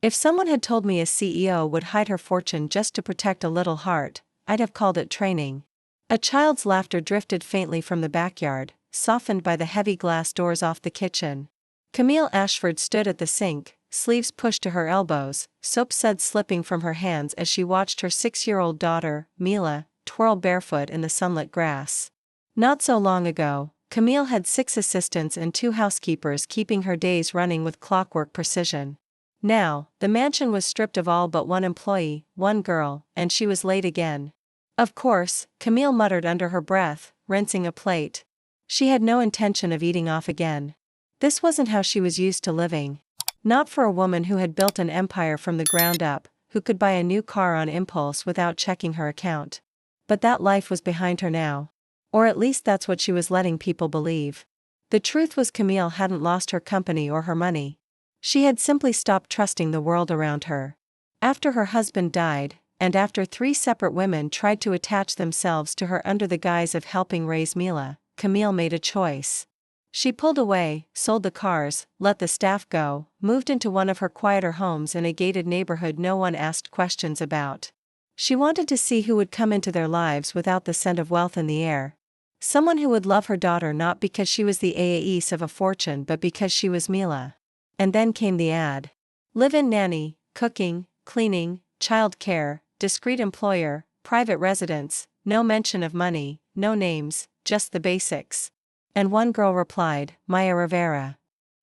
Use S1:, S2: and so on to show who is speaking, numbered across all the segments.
S1: If someone had told me a CEO would hide her fortune just to protect a little heart, I'd have called it training. A child's laughter drifted faintly from the backyard, softened by the heavy glass doors off the kitchen. Camille Ashford stood at the sink, sleeves pushed to her elbows, soap suds slipping from her hands as she watched her 6-year-old daughter, Mila, twirl barefoot in the sunlit grass. Not so long ago, Camille had 6 assistants and 2 housekeepers keeping her days running with clockwork precision. Now, the mansion was stripped of all but 1 employee, 1 girl, and she was late again. Of course, Camille muttered under her breath, rinsing a plate. She had no intention of eating off again. This wasn't how she was used to living. Not for a woman who had built an empire from the ground up, who could buy a new car on impulse without checking her account. But that life was behind her now. Or at least that's what she was letting people believe. The truth was Camille hadn't lost her company or her money. She had simply stopped trusting the world around her. After her husband died, and after 3 separate women tried to attach themselves to her under the guise of helping raise Mila, Camille made a choice. She pulled away, sold the cars, let the staff go, moved into one of her quieter homes in a gated neighborhood no one asked questions about. She wanted to see who would come into their lives without the scent of wealth in the air. Someone who would love her daughter not because she was the ace of a fortune but because she was Mila. And then came the ad. Live-in nanny, cooking, cleaning, child care, discreet employer, private residence, no mention of money, no names, just the basics. And one girl replied, Maya Rivera.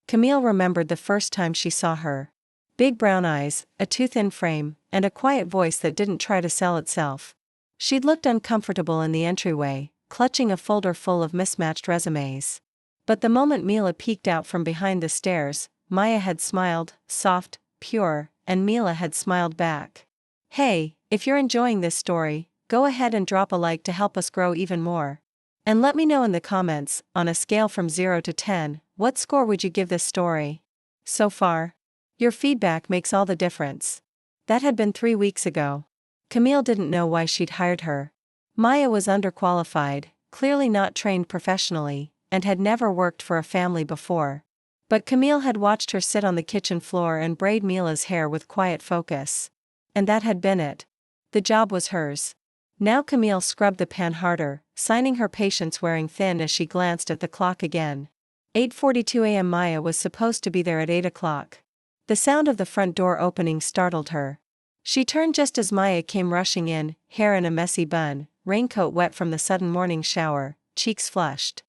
S1: Camille remembered the first time she saw her. Big brown eyes, a too-thin frame, and a quiet voice that didn't try to sell itself. She'd looked uncomfortable in the entryway, clutching a folder full of mismatched resumes. But the moment Mila peeked out from behind the stairs, Maya had smiled, soft, pure, and Mila had smiled back. Hey, if you're enjoying this story, go ahead and drop a like to help us grow even more. And let me know in the comments, on a scale from 0 to 10, what score would you give this story? So far? Your feedback makes all the difference. That had been 3 weeks ago. Camille didn't know why she'd hired her. Maya was underqualified, clearly not trained professionally, and had never worked for a family before. But Camille had watched her sit on the kitchen floor and braid Mila's hair with quiet focus. And that had been it. The job was hers. Now Camille scrubbed the pan harder, signing her patience wearing thin as she glanced at the clock again. 8:42 a.m. Maya was supposed to be there at 8 o'clock. The sound of the front door opening startled her. She turned just as Maya came rushing in, hair in a messy bun, raincoat wet from the sudden morning shower, cheeks flushed.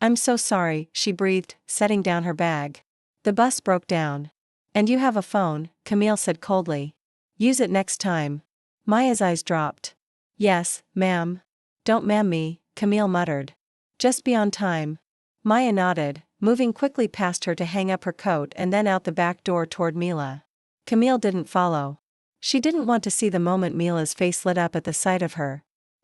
S1: I'm so sorry, she breathed, setting down her bag. The bus broke down. And you have a phone, Camille said coldly. Use it next time. Maya's eyes dropped. Yes, ma'am. Don't ma'am me, Camille muttered. Just be on time. Maya nodded, moving quickly past her to hang up her coat and then out the back door toward Mila. Camille didn't follow. She didn't want to see the moment Mila's face lit up at the sight of her.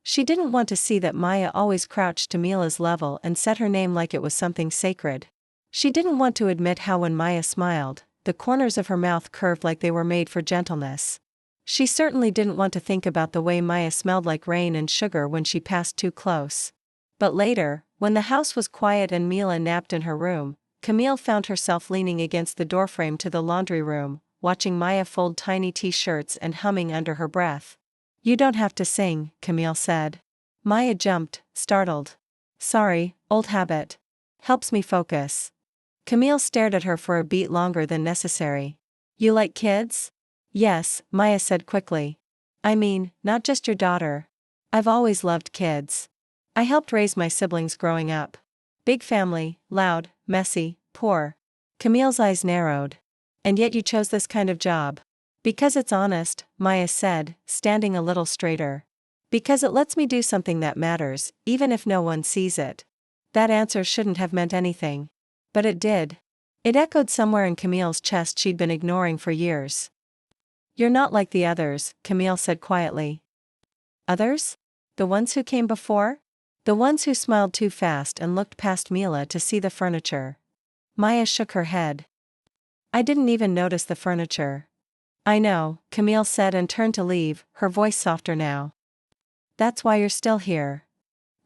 S1: She didn't want to see that Maya always crouched to Mila's level and said her name like it was something sacred. She didn't want to admit how when Maya smiled, the corners of her mouth curved like they were made for gentleness. She certainly didn't want to think about the way Maya smelled like rain and sugar when she passed too close. But later, when the house was quiet and Mila napped in her room, Camille found herself leaning against the doorframe to the laundry room, watching Maya fold tiny t-shirts and humming under her breath. You don't have to sing, Camille said. Maya jumped, startled. Sorry, old habit. Helps me focus. Camille stared at her for a beat longer than necessary. You like kids? Yes, Maya said quickly. I mean, not just your daughter. I've always loved kids. I helped raise my siblings growing up. Big family, loud, messy, poor. Camille's eyes narrowed. And yet you chose this kind of job. Because it's honest, Maya said, standing a little straighter. Because it lets me do something that matters, even if no one sees it. That answer shouldn't have meant anything. But it did. It echoed somewhere in Camille's chest she'd been ignoring for years. You're not like the others, Camille said quietly. Others? The ones who came before? The ones who smiled too fast and looked past Mila to see the furniture. Maya shook her head. I didn't even notice the furniture. I know, Camille said and turned to leave, her voice softer now. That's why you're still here.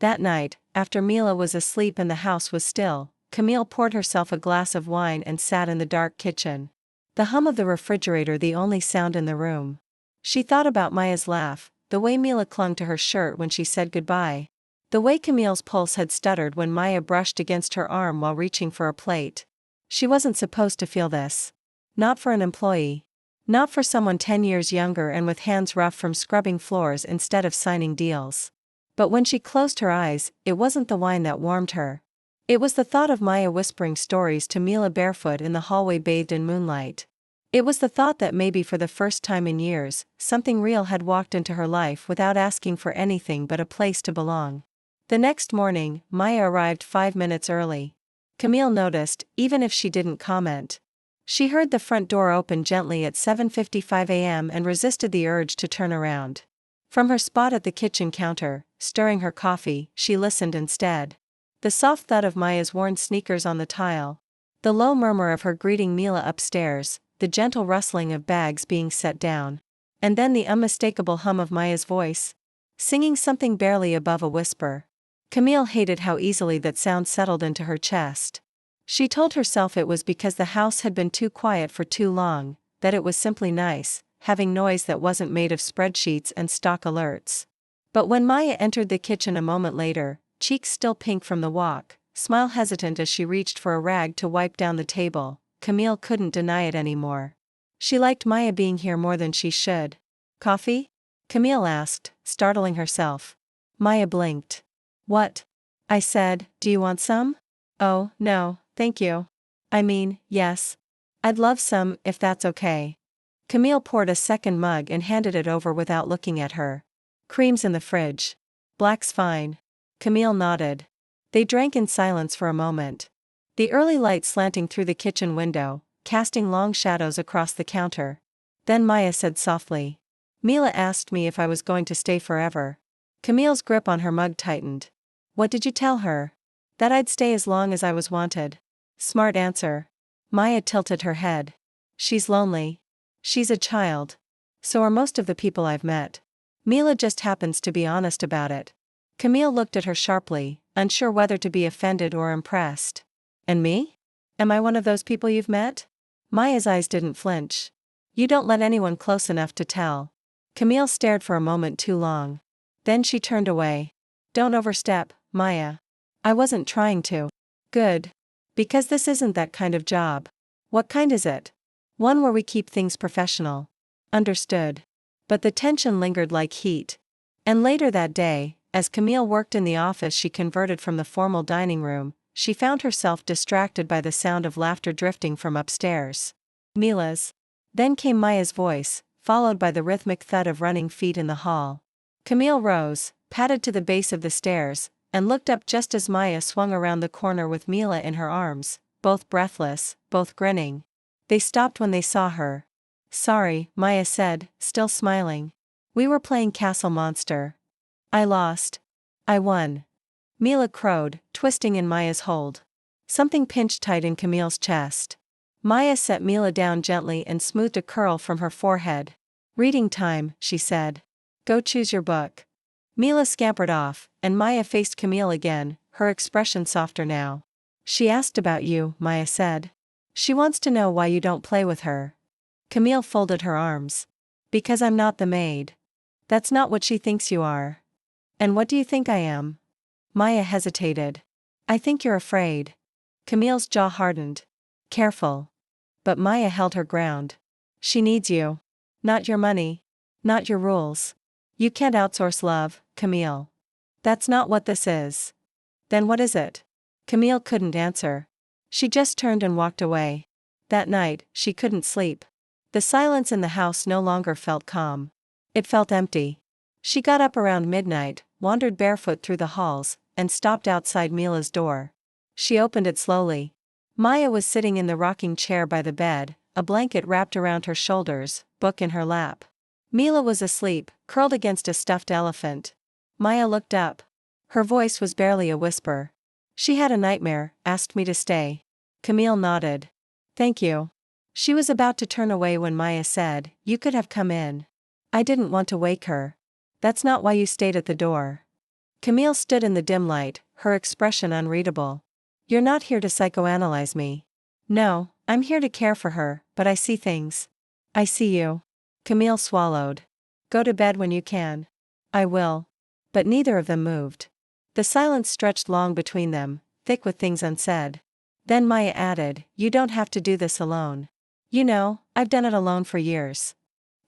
S1: That night, after Mila was asleep and the house was still, Camille poured herself a glass of wine and sat in the dark kitchen. The hum of the refrigerator the only sound in the room. She thought about Maya's laugh, the way Mila clung to her shirt when she said goodbye. The way Camille's pulse had stuttered when Maya brushed against her arm while reaching for a plate. She wasn't supposed to feel this. Not for an employee. Not for someone 10 years younger and with hands rough from scrubbing floors instead of signing deals. But when she closed her eyes, it wasn't the wine that warmed her. It was the thought of Maya whispering stories to Mila barefoot in the hallway bathed in moonlight. It was the thought that maybe for the first time in years, something real had walked into her life without asking for anything but a place to belong. The next morning, Maya arrived 5 minutes early. Camille noticed, even if she didn't comment. She heard the front door open gently at 7:55 a.m. and resisted the urge to turn around. From her spot at the kitchen counter, stirring her coffee, she listened instead. The soft thud of Maya's worn sneakers on the tile. The low murmur of her greeting Mila upstairs, the gentle rustling of bags being set down. And then the unmistakable hum of Maya's voice, singing something barely above a whisper. Camille hated how easily that sound settled into her chest. She told herself it was because the house had been too quiet for too long, that it was simply nice, having noise that wasn't made of spreadsheets and stock alerts. But when Maya entered the kitchen a moment later, cheeks still pink from the walk, smile hesitant as she reached for a rag to wipe down the table, Camille couldn't deny it anymore. She liked Maya being here more than she should. "Coffee?" Camille asked, startling herself. Maya blinked. "What?" I said, "Do you want some?" "Oh, no, thank you. I mean, yes. I'd love some, if that's okay." Camille poured a second mug and handed it over without looking at her. "Cream's in the fridge." "Black's fine." Camille nodded. They drank in silence for a moment. The early light slanting through the kitchen window, casting long shadows across the counter. Then Maya said softly. "Mila asked me if I was going to stay forever." Camille's grip on her mug tightened. "What did you tell her?" "That I'd stay as long as I was wanted." "Smart answer." Maya tilted her head. "She's lonely. She's a child. So are most of the people I've met. Mila just happens to be honest about it." Camille looked at her sharply, unsure whether to be offended or impressed. "And me? Am I one of those people you've met?" Maya's eyes didn't flinch. "You don't let anyone close enough to tell." Camille stared for a moment too long. Then she turned away. "Don't overstep, Maya." "I wasn't trying to." "Good. Because this isn't that kind of job." "What kind is it?" "One where we keep things professional." "Understood." But the tension lingered like heat. And later that day, as Camille worked in the office she converted from the formal dining room, she found herself distracted by the sound of laughter drifting from upstairs. "Mila's." Then came Maya's voice, followed by the rhythmic thud of running feet in the hall. Camille rose, padded to the base of the stairs, and looked up just as Maya swung around the corner with Mila in her arms, both breathless, both grinning. They stopped when they saw her. "Sorry," Maya said, still smiling. "We were playing Castle Monster. I lost." "I won." Mila crowed, twisting in Maya's hold. Something pinched tight in Camille's chest. Maya set Mila down gently and smoothed a curl from her forehead. "Reading time," she said. "Go choose your book." Mila scampered off, and Maya faced Camille again, her expression softer now. "She asked about you," Maya said. "She wants to know why you don't play with her." Camille folded her arms. "Because I'm not the maid." "That's not what she thinks you are." "And what do you think I am?" Maya hesitated. "I think you're afraid." Camille's jaw hardened. "Careful." But Maya held her ground. "She needs you. Not your money. Not your rules. You can't outsource love, Camille. That's not what this is." "Then what is it?" Camille couldn't answer. She just turned and walked away. That night, she couldn't sleep. The silence in the house no longer felt calm. It felt empty. She got up around midnight, wandered barefoot through the halls, and stopped outside Mila's door. She opened it slowly. Maya was sitting in the rocking chair by the bed, a blanket wrapped around her shoulders, book in her lap. Mila was asleep, curled against a stuffed elephant. Maya looked up. Her voice was barely a whisper. "She had a nightmare, asked me to stay." Camille nodded. "Thank you." She was about to turn away when Maya said, "You could have come in." "I didn't want to wake her." "That's not why you stayed at the door." Camille stood in the dim light, her expression unreadable. "You're not here to psychoanalyze me." "No, I'm here to care for her, but I see things. I see you. Camille swallowed. Go to bed when you can. I will. But neither of them moved. The silence stretched long between them, thick with things unsaid. Then Maya added, you don't have to do this alone. You know, I've done it alone for years.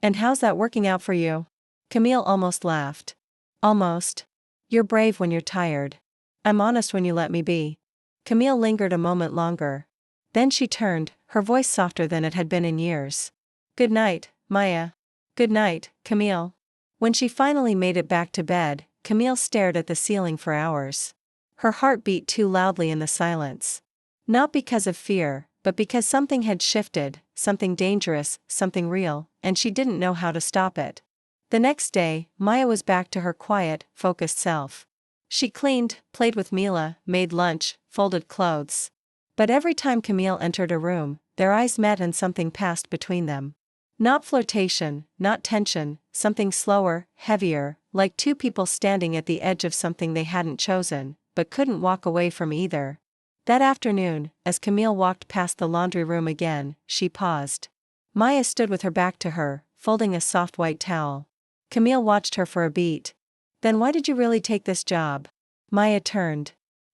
S1: And how's that working out for you? Camille almost laughed. Almost. You're brave when you're tired. I'm honest when you let me be. Camille lingered a moment longer. Then she turned, her voice softer than it had been in years. Good night, Maya. Good night, Camille. When she finally made it back to bed, Camille stared at the ceiling for hours. Her heart beat too loudly in the silence. Not because of fear, but because something had shifted, something dangerous, something real, and she didn't know how to stop it. The next day, Maya was back to her quiet, focused self. She cleaned, played with Mila, made lunch, folded clothes. But every time Camille entered a room, their eyes met and something passed between them. Not flirtation, not tension, something slower, heavier, like two people standing at the edge of something they hadn't chosen, but couldn't walk away from either. That afternoon, as Camille walked past the laundry room again, she paused. Maya stood with her back to her, folding a soft white towel. Camille watched her for a beat. Then why did you really take this job? Maya turned.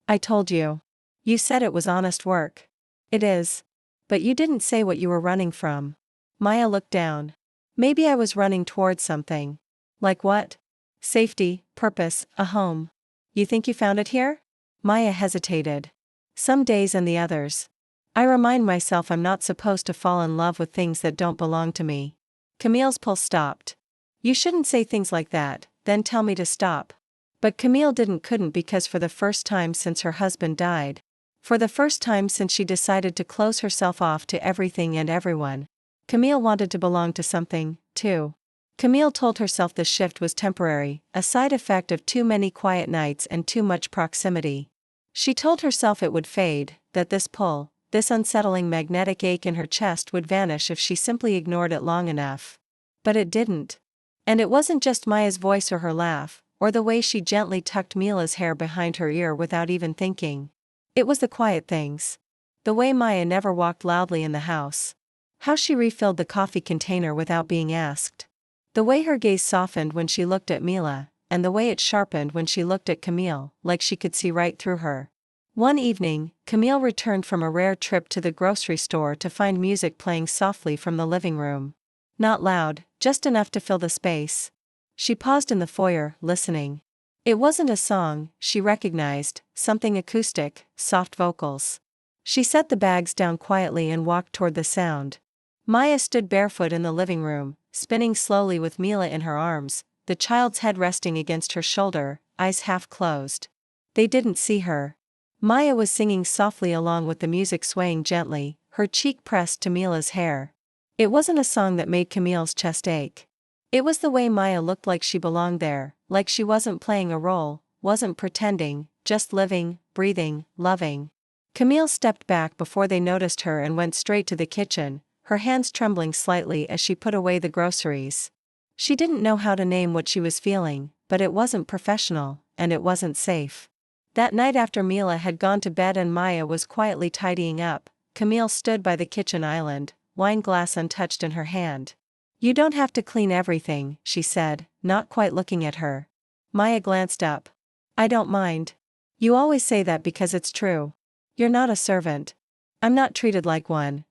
S1: I told you. You said it was honest work. It is. But you didn't say what you were running from. Maya looked down. Maybe I was running towards something. Like what? Safety, purpose, a home. You think you found it here? Maya hesitated. Some days and the others. I remind myself I'm not supposed to fall in love with things that don't belong to me. Camille's pulse stopped. You shouldn't say things like that, then tell me to stop. But Camille couldn't because for the first time since her husband died. For the first time since she decided to close herself off to everything and everyone. Camille wanted to belong to something, too. Camille told herself the shift was temporary, a side effect of too many quiet nights and too much proximity. She told herself it would fade, that this pull, this unsettling magnetic ache in her chest would vanish if she simply ignored it long enough. But it didn't. And it wasn't just Maya's voice or her laugh, or the way she gently tucked Mila's hair behind her ear without even thinking. It was the quiet things. The way Maya never walked loudly in the house. How she refilled the coffee container without being asked. The way her gaze softened when she looked at Mila, and the way it sharpened when she looked at Camille, like she could see right through her. One evening, Camille returned from a rare trip to the grocery store to find music playing softly from the living room. Not loud, just enough to fill the space. She paused in the foyer, listening. It wasn't a song, she recognized, something acoustic, soft vocals. She set the bags down quietly and walked toward the sound. Maya stood barefoot in the living room, spinning slowly with Mila in her arms, the child's head resting against her shoulder, eyes half closed. They didn't see her. Maya was singing softly along with the music swaying gently, her cheek pressed to Mila's hair. It wasn't a song that made Camille's chest ache. It was the way Maya looked like she belonged there, like she wasn't playing a role, wasn't pretending, just living, breathing, loving. Camille stepped back before they noticed her and went straight to the kitchen, her hands trembling slightly as she put away the groceries. She didn't know how to name what she was feeling, but it wasn't professional, and it wasn't safe. That night after Mila had gone to bed and Maya was quietly tidying up, Camille stood by the kitchen island, wine glass untouched in her hand. You don't have to clean everything, she said, not quite looking at her. Maya glanced up. I don't mind. You always say that because it's true. You're not a servant. I'm not treated like one.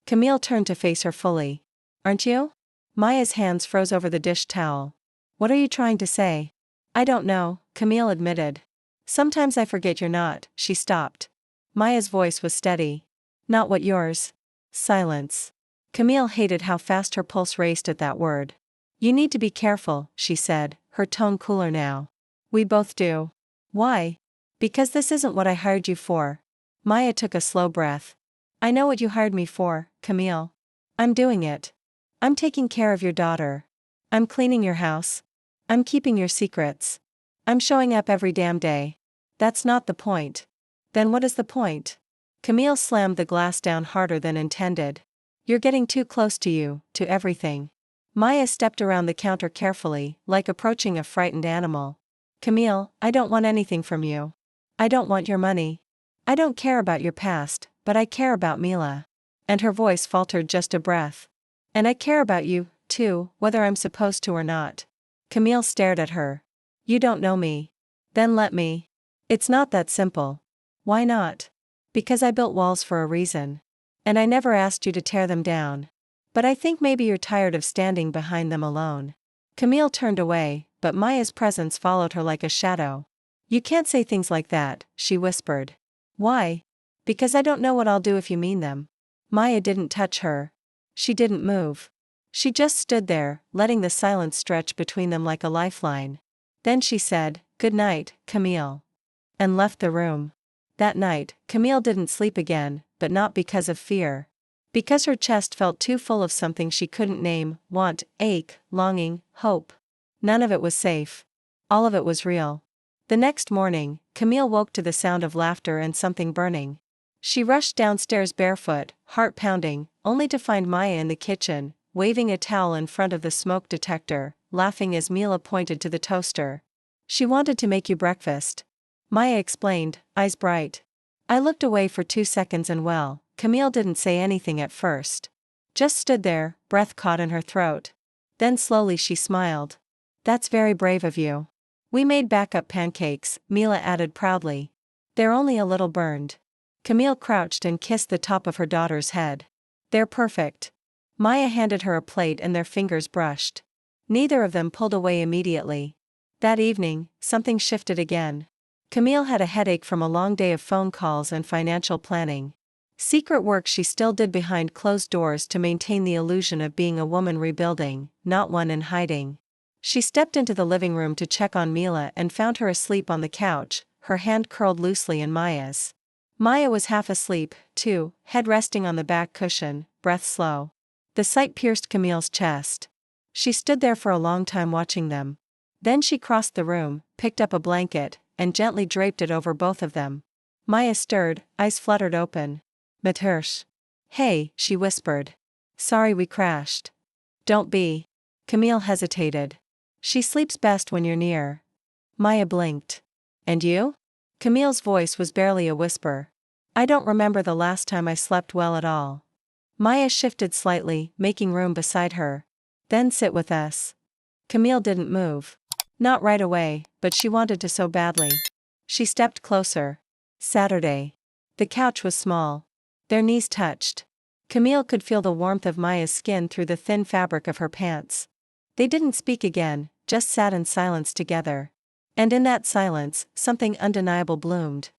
S1: Camille turned to face her fully. Aren't you? Maya's hands froze over the dish towel. What are you trying to say? I don't know, Camille admitted. Sometimes I forget you're not. She stopped. Maya's voice was steady. Not what yours. Silence. Camille hated how fast her pulse raced at that word. You need to be careful, she said, her tone cooler now. We both do. Why? Because this isn't what I hired you for. Maya took a slow breath. I know what you hired me for, Camille. I'm doing it. I'm taking care of your daughter. I'm cleaning your house. I'm keeping your secrets. I'm showing up every damn day. That's not the point. Then what is the point? Camille slammed the glass down harder than intended. You're getting too close to everything. Maya stepped around the counter carefully, like approaching a frightened animal. Camille, I don't want anything from you. I don't want your money. I don't care about your past, but I care about Mila. And her voice faltered just a breath. And I care about you, too, whether I'm supposed to or not. Camille stared at her. You don't know me. Then let me. It's not that simple. Why not? Because I built walls for a reason. And I never asked you to tear them down. But I think maybe you're tired of standing behind them alone. Camille turned away, but Maya's presence followed her like a shadow. You can't say things like that, she whispered. Why? Because I don't know what I'll do if you mean them. Maya didn't touch her. She didn't move. She just stood there, letting the silence stretch between them like a lifeline. Then she said, "Good night, Camille," and left the room. That night, Camille didn't sleep again, but not because of fear. Because her chest felt too full of something she couldn't name: want, ache, longing, hope. None of it was safe. All of it was real. The next morning, Camille woke to the sound of laughter and something burning. She rushed downstairs barefoot, heart pounding, only to find Maya in the kitchen, waving a towel in front of the smoke detector, laughing as Mila pointed to the toaster. She wanted to make you breakfast, Maya explained, eyes bright. I looked away for 2 seconds and Camille didn't say anything at first. Just stood there, breath caught in her throat. Then slowly she smiled. That's very brave of you. We made backup pancakes, Mila added proudly. They're only a little burned. Camille crouched and kissed the top of her daughter's head. They're perfect. Maya handed her a plate and their fingers brushed. Neither of them pulled away immediately. That evening, something shifted again. Camille had a headache from a long day of phone calls and financial planning. Secret work she still did behind closed doors to maintain the illusion of being a woman rebuilding, not one in hiding. She stepped into the living room to check on Mila and found her asleep on the couch, her hand curled loosely in Maya's. Maya was half asleep, too, head resting on the back cushion, breath slow. The sight pierced Camille's chest. She stood there for a long time watching them. Then she crossed the room, picked up a blanket, and gently draped it over both of them. Maya stirred, eyes fluttered open. Matersh. Hey, she whispered. Sorry we crashed. Don't be. Camille hesitated. She sleeps best when you're near. Maya blinked. And you? Camille's voice was barely a whisper. I don't remember the last time I slept well at all. Maya shifted slightly, making room beside her. Then sit with us. Camille didn't move. Not right away, but she wanted to so badly. She stepped closer. Saturday. The couch was small. Their knees touched. Camille could feel the warmth of Maya's skin through the thin fabric of her pants. They didn't speak again, just sat in silence together. And in that silence, something undeniable bloomed.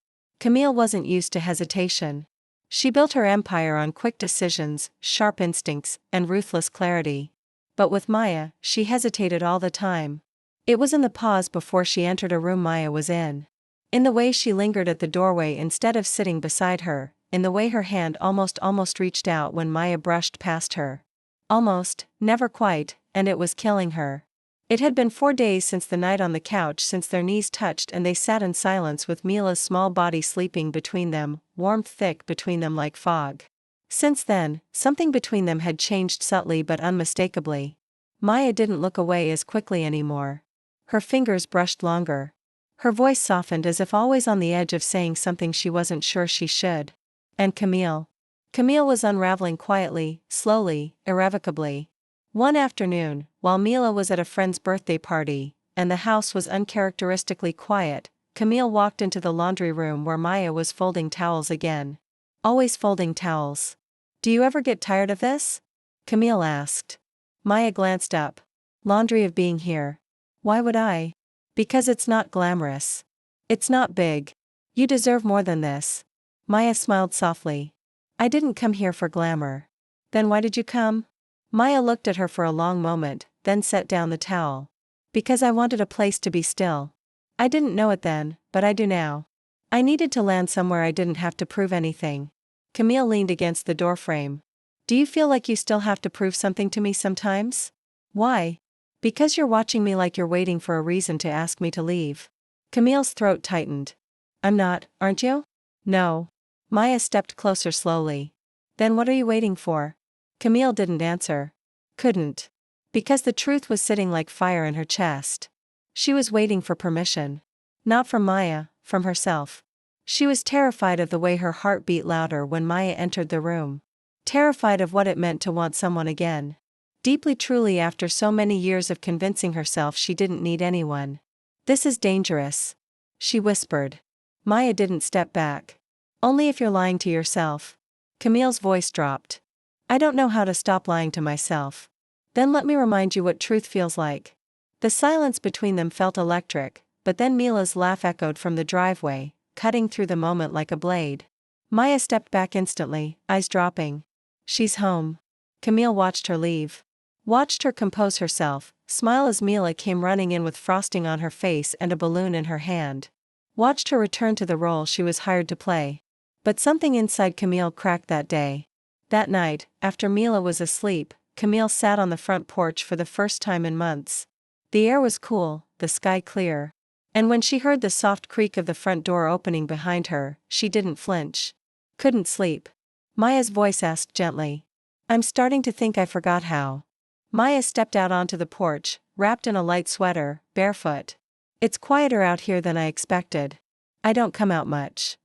S1: Camille wasn't used to hesitation. She built her empire on quick decisions, sharp instincts, and ruthless clarity. But with Maya, she hesitated all the time. It was in the pause before she entered a room Maya was in. In the way she lingered at the doorway instead of sitting beside her, in the way her hand almost reached out when Maya brushed past her. Almost, never quite, and it was killing her. It had been 4 days since the night on the couch since their knees touched and they sat in silence with Mila's small body sleeping between them, warmth thick between them like fog. Since then, something between them had changed subtly but unmistakably. Maya didn't look away as quickly anymore. Her fingers brushed longer. Her voice softened as if always on the edge of saying something she wasn't sure she should. And Camille? Camille was unraveling quietly, slowly, irrevocably. One afternoon, while Mila was at a friend's birthday party, and the house was uncharacteristically quiet, Camille walked into the laundry room where Maya was folding towels again. Always folding towels. Do you ever get tired of this? Camille asked. Maya glanced up. Laundry of being here. Why would I? Because it's not glamorous. It's not big. You deserve more than this. Maya smiled softly. I didn't come here for glamour. Then why did you come? Maya looked at her for a long moment, then set down the towel. Because I wanted a place to be still. I didn't know it then, but I do now. I needed to land somewhere I didn't have to prove anything. Camille leaned against the doorframe. Do you feel like you still have to prove something to me sometimes? Why? Because you're watching me like you're waiting for a reason to ask me to leave. Camille's throat tightened. I'm not, aren't you? No. Maya stepped closer slowly. Then what are you waiting for? Camille didn't answer. Couldn't. Because the truth was sitting like fire in her chest. She was waiting for permission. Not from Maya, from herself. She was terrified of the way her heart beat louder when Maya entered the room. terrified of what it meant to want someone again. Deeply truly after so many years of convincing herself she didn't need anyone. This is dangerous, she whispered. Maya didn't step back. Only if you're lying to yourself. Camille's voice dropped. I don't know how to stop lying to myself. Then let me remind you what truth feels like. The silence between them felt electric, but then Mila's laugh echoed from the driveway, cutting through the moment like a blade. Maya stepped back instantly, eyes dropping. She's home. Camille watched her leave. Watched her compose herself, smile as Mila came running in with frosting on her face and a balloon in her hand. Watched her return to the role she was hired to play. But something inside Camille cracked that day. That night, after Mila was asleep, Camille sat on the front porch for the first time in months. The air was cool, the sky clear. And when she heard the soft creak of the front door opening behind her, she didn't flinch. Couldn't sleep. Maya's voice asked gently. I'm starting to think I forgot how. Maya stepped out onto the porch, wrapped in a light sweater, barefoot. It's quieter out here than I expected. I don't come out much.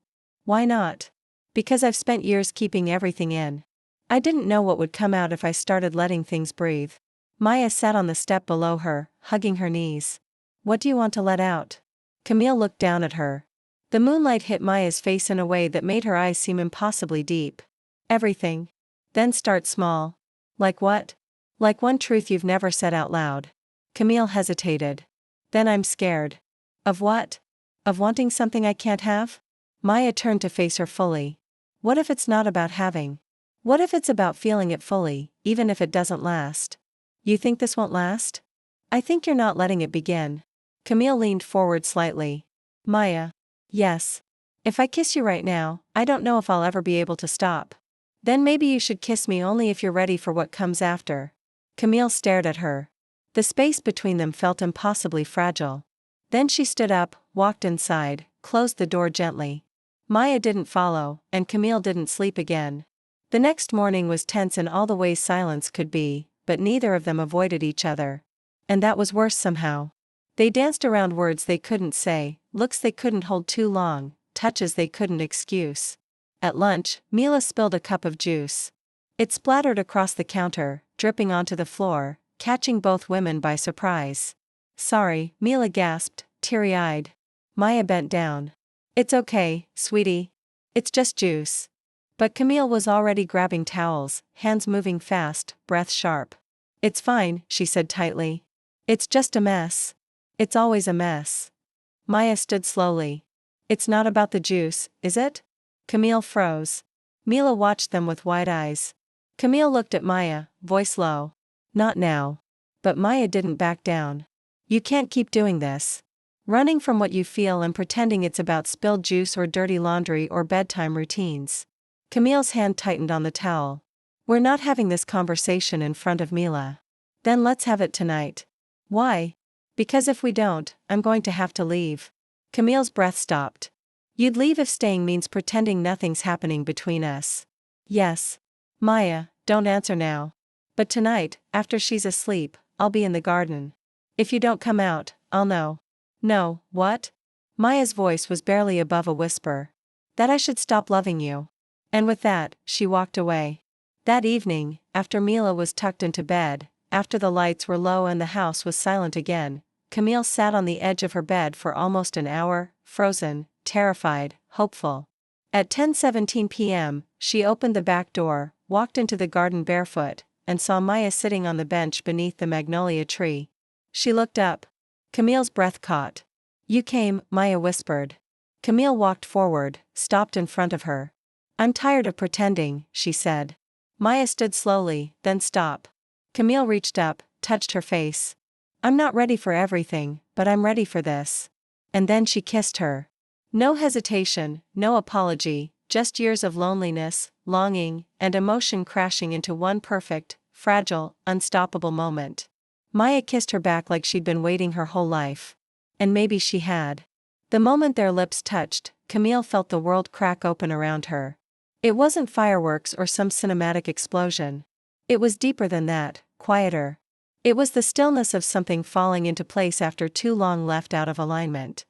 S1: Why not? Because I've spent years keeping everything in. I didn't know what would come out if I started letting things breathe. Maya sat on the step below her, hugging her knees. What do you want to let out? Camille looked down at her. The moonlight hit Maya's face in a way that made her eyes seem impossibly deep. Everything. Then start small. Like what? Like one truth you've never said out loud. Camille hesitated. Then I'm scared. Of what? Of wanting something I can't have? Maya turned to face her fully. What if it's not about having? What if it's about feeling it fully, even if it doesn't last? You think this won't last? I think you're not letting it begin. Camille leaned forward slightly. Maya. Yes. If I kiss you right now, I don't know if I'll ever be able to stop. Then maybe you should kiss me only if you're ready for what comes after. Camille stared at her. The space between them felt impossibly fragile. Then she stood up, walked inside, closed the door gently. Maya didn't follow, and Camille didn't sleep again. The next morning was tense in all the ways silence could be, but neither of them avoided each other. And that was worse somehow. They danced around words they couldn't say, looks they couldn't hold too long, touches they couldn't excuse. At lunch, Mila spilled a cup of juice. It splattered across the counter, dripping onto the floor, catching both women by surprise. Sorry, Mila gasped, teary-eyed. Maya bent down. It's okay, sweetie. It's just juice. But Camille was already grabbing towels, hands moving fast, breath sharp. It's fine, she said tightly. It's just a mess. It's always a mess. Maya stood slowly. It's not about the juice, is it? Camille froze. Mila watched them with wide eyes. Camille looked at Maya, voice low. Not now. But Maya didn't back down. You can't keep doing this. Running from what you feel and pretending it's about spilled juice or dirty laundry or bedtime routines. Camille's hand tightened on the towel. We're not having this conversation in front of Mila. Then let's have it tonight. Why? Because if we don't, I'm going to have to leave. Camille's breath stopped. You'd leave if staying means pretending nothing's happening between us. Yes. Maya, don't answer now. But tonight, after she's asleep, I'll be in the garden. If you don't come out, I'll know. No, what? Maya's voice was barely above a whisper. That I should stop loving you. And with that, she walked away. That evening, after Mila was tucked into bed, after the lights were low and the house was silent again, Camille sat on the edge of her bed for almost an hour, frozen, terrified, hopeful. At 10:17 p.m., she opened the back door, walked into the garden barefoot, and saw Maya sitting on the bench beneath the magnolia tree. She looked up. Camille's breath caught. You came, Maya whispered. Camille walked forward, stopped in front of her. I'm tired of pretending, she said. Maya stood slowly, then stopped. Camille reached up, touched her face. I'm not ready for everything, but I'm ready for this. And then she kissed her. No hesitation, no apology, just years of loneliness, longing, and emotion crashing into one perfect, fragile, unstoppable moment. Maya kissed her back like she'd been waiting her whole life. And maybe she had. The moment their lips touched, Camille felt the world crack open around her. It wasn't fireworks or some cinematic explosion. It was deeper than that, quieter. It was the stillness of something falling into place after too long left out of alignment.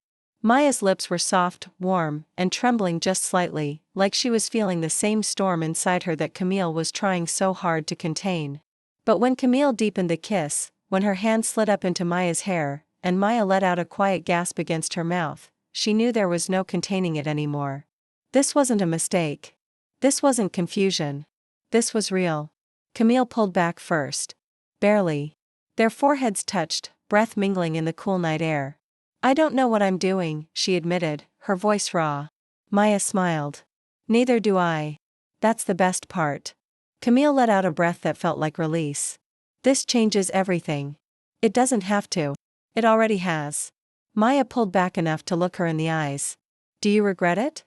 S1: Maya's lips were soft, warm, and trembling just slightly, like she was feeling the same storm inside her that Camille was trying so hard to contain. But when Camille deepened the kiss, when her hand slid up into Maya's hair, and Maya let out a quiet gasp against her mouth, she knew there was no containing it anymore. This wasn't a mistake. This wasn't confusion. This was real. Camille pulled back first. Barely. Their foreheads touched, breath mingling in the cool night air. "I don't know what I'm doing," she admitted, her voice raw. Maya smiled. "Neither do I. That's the best part." Camille let out a breath that felt like release. "This changes everything." "It doesn't have to. It already has." Maya pulled back enough to look her in the eyes. "Do you regret it?"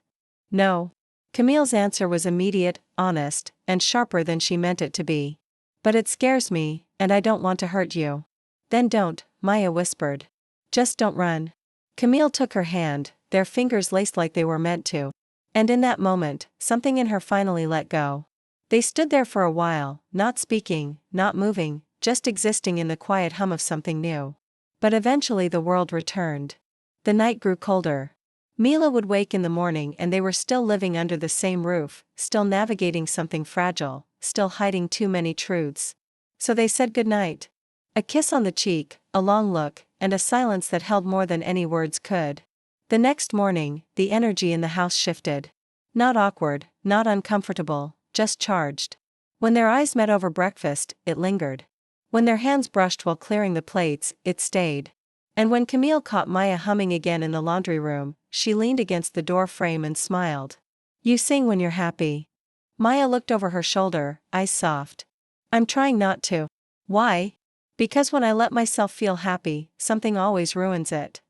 S1: "No." Camille's answer was immediate, honest, and sharper than she meant it to be. "But it scares me, and I don't want to hurt you." "Then don't," Maya whispered. "Just don't run." Camille took her hand, their fingers laced like they were meant to. And in that moment, something in her finally let go. They stood there for a while, not speaking, not moving, just existing in the quiet hum of something new. But eventually the world returned. The night grew colder. Mila would wake in the morning and they were still living under the same roof, still navigating something fragile, still hiding too many truths. So they said goodnight. A kiss on the cheek, a long look, and a silence that held more than any words could. The next morning, the energy in the house shifted. Not awkward, not uncomfortable, just charged. When their eyes met over breakfast, it lingered. When their hands brushed while clearing the plates, it stayed. And when Camille caught Maya humming again in the laundry room, she leaned against the door frame and smiled. "You sing when you're happy." Maya looked over her shoulder, eyes soft. "I'm trying not to." "Why?" "Because when I let myself feel happy, something always ruins it."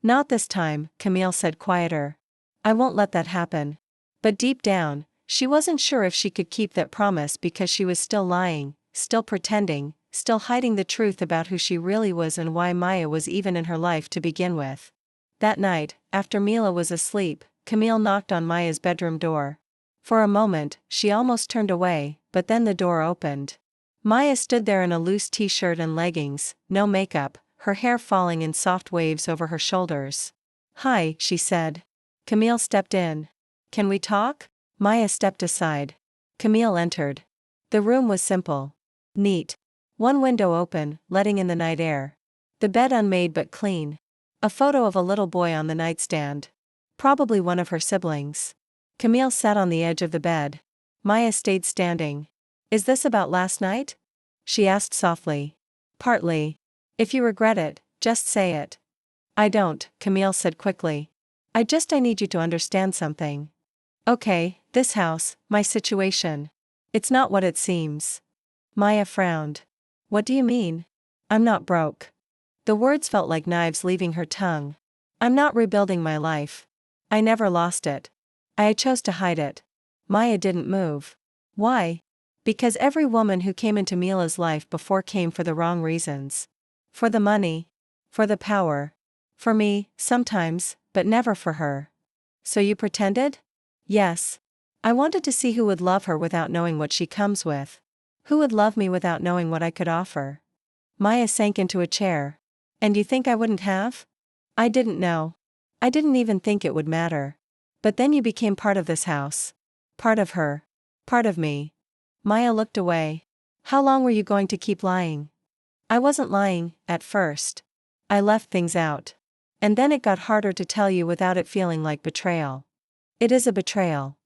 S1: "Not this time," Camille said quieter. "I won't let that happen." But deep down, she wasn't sure if she could keep that promise because she was still lying, still pretending, still hiding the truth about who she really was and why Maya was even in her life to begin with. That night, after Mila was asleep, Camille knocked on Maya's bedroom door. For a moment, she almost turned away, but then the door opened. Maya stood there in a loose t-shirt and leggings, no makeup, her hair falling in soft waves over her shoulders. "Hi," she said. Camille stepped in. "Can we talk?" Maya stepped aside. Camille entered. The room was simple. Neat. One window open, letting in the night air. The bed unmade but clean. A photo of a little boy on the nightstand. Probably one of her siblings. Camille sat on the edge of the bed. Maya stayed standing. "Is this about last night?" she asked softly. "Partly. If you regret it, just say it." "I don't," Camille said quickly. I need you to understand something." "Okay, this house, my situation. It's not what it seems." Maya frowned. "What do you mean?" "I'm not broke." The words felt like knives leaving her tongue. "I'm not rebuilding my life. I never lost it. I chose to hide it." Maya didn't move. "Why?" "Because every woman who came into Mila's life before came for the wrong reasons. For the money. For the power. For me, sometimes, but never for her." "So you pretended?" "Yes. I wanted to see who would love her without knowing what she comes with. Who would love me without knowing what I could offer." Maya sank into a chair. "And you think I wouldn't have?" "I didn't know. I didn't even think it would matter. But then you became part of this house. Part of her. Part of me." Maya looked away. "How long were you going to keep lying?" "I wasn't lying, at first. I left things out. And then it got harder to tell you without it feeling like betrayal." "It is a betrayal."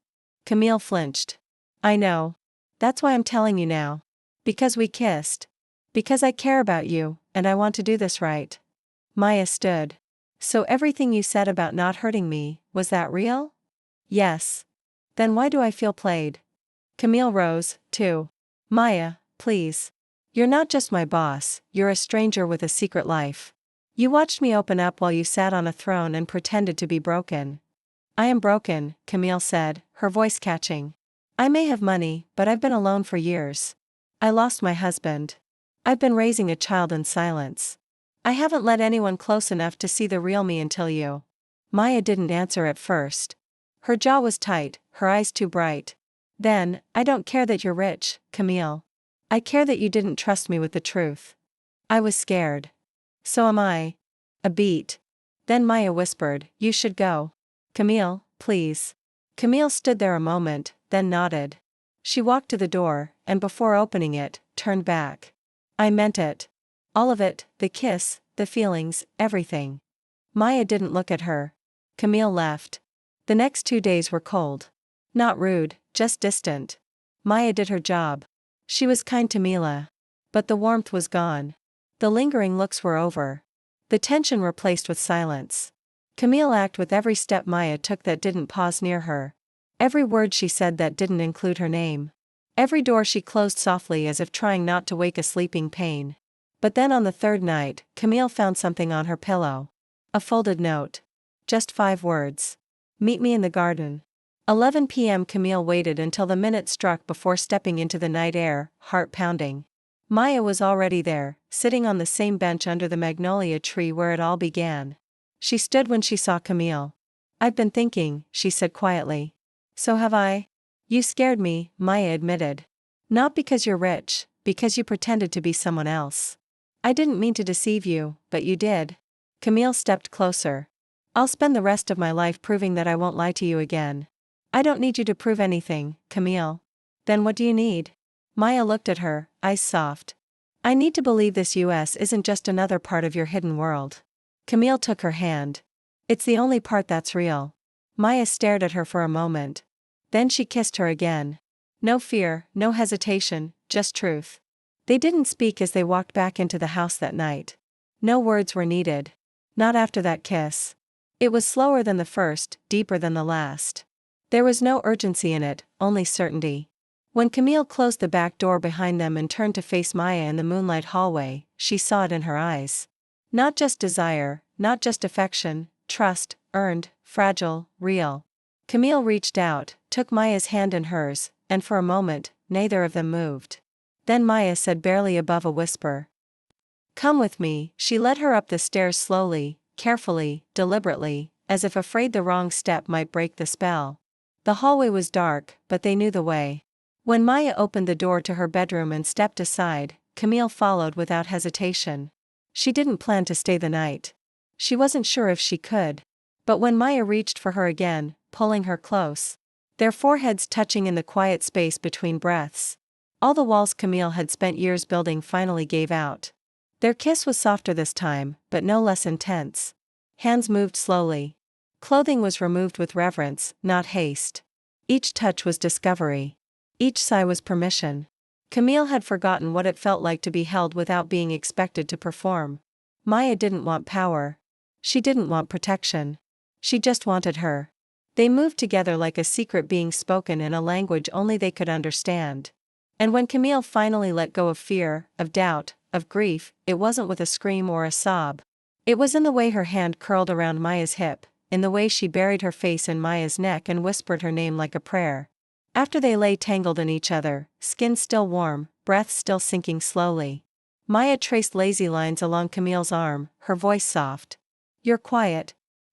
S1: Camille flinched. "I know. That's why I'm telling you now. Because we kissed. Because I care about you, and I want to do this right." Maya stood. "So everything you said about not hurting me, was that real?" "Yes." "Then why do I feel played?" Camille rose, too. "Maya, please. You're not just my boss, you're a stranger with a secret life. You watched me open up while you sat on a throne and pretended to be broken." "I am broken," Camille said, her voice catching. "I may have money, but I've been alone for years. I lost my husband. I've been raising a child in silence. I haven't let anyone close enough to see the real me until you." Maya didn't answer at first. Her jaw was tight, her eyes too bright. "Then, I don't care that you're rich, Camille. I care that you didn't trust me with the truth." "I was scared." "So am I." A beat. Then Maya whispered, "You should go. Camille, please." Camille stood there a moment, then nodded. She walked to the door, and before opening it, turned back. "I meant it. All of it, the kiss, the feelings, everything." Maya didn't look at her. Camille left. The next 2 days were cold. Not rude, just distant. Maya did her job. She was kind to Mila. But the warmth was gone. The lingering looks were over. The tension replaced with silence. Camille acted with every step Maya took that didn't pause near her. Every word she said that didn't include her name. Every door she closed softly as if trying not to wake a sleeping pain. But then on the third night, Camille found something on her pillow. A folded note. Just 5 words. "Meet me in the garden." 11 p.m. Camille waited until the minute struck before stepping into the night air, heart pounding. Maya was already there, sitting on the same bench under the magnolia tree where it all began. She stood when she saw Camille. "I've been thinking," she said quietly. "So have I." "You scared me," Maya admitted. "Not because you're rich, because you pretended to be someone else." "I didn't mean to deceive you, but you did." Camille stepped closer. "I'll spend the rest of my life proving that I won't lie to you again." "I don't need you to prove anything, Camille." "Then what do you need?" Maya looked at her, eyes soft. "I need to believe this US isn't just another part of your hidden world." Camille took her hand. "It's the only part that's real." Maya stared at her for a moment. Then she kissed her again. No fear, no hesitation, just truth. They didn't speak as they walked back into the house that night. No words were needed. Not after that kiss. It was slower than the first, deeper than the last. There was no urgency in it, only certainty. When Camille closed the back door behind them and turned to face Maya in the moonlight hallway, she saw it in her eyes. Not just desire, not just affection, trust, earned, fragile, real. Camille reached out, took Maya's hand in hers, and for a moment, neither of them moved. Then Maya said barely above a whisper, "Come with me." She led her up the stairs slowly, carefully, deliberately, as if afraid the wrong step might break the spell. The hallway was dark, but they knew the way. When Maya opened the door to her bedroom and stepped aside, Camille followed without hesitation. She didn't plan to stay the night. She wasn't sure if she could. But when Maya reached for her again, pulling her close, their foreheads touching in the quiet space between breaths, all the walls Camille had spent years building finally gave out. Their kiss was softer this time, but no less intense. Hands moved slowly. Clothing was removed with reverence, not haste. Each touch was discovery. Each sigh was permission. Camille had forgotten what it felt like to be held without being expected to perform. Maya didn't want power. She didn't want protection. She just wanted her. They moved together like a secret being spoken in a language only they could understand. And when Camille finally let go of fear, of doubt, of grief, it wasn't with a scream or a sob. It was in the way her hand curled around Maya's hip, in the way she buried her face in Maya's neck and whispered her name like a prayer. After they lay tangled in each other, skin still warm, breath still sinking slowly, Maya traced lazy lines along Camille's arm, her voice soft. "You're quiet.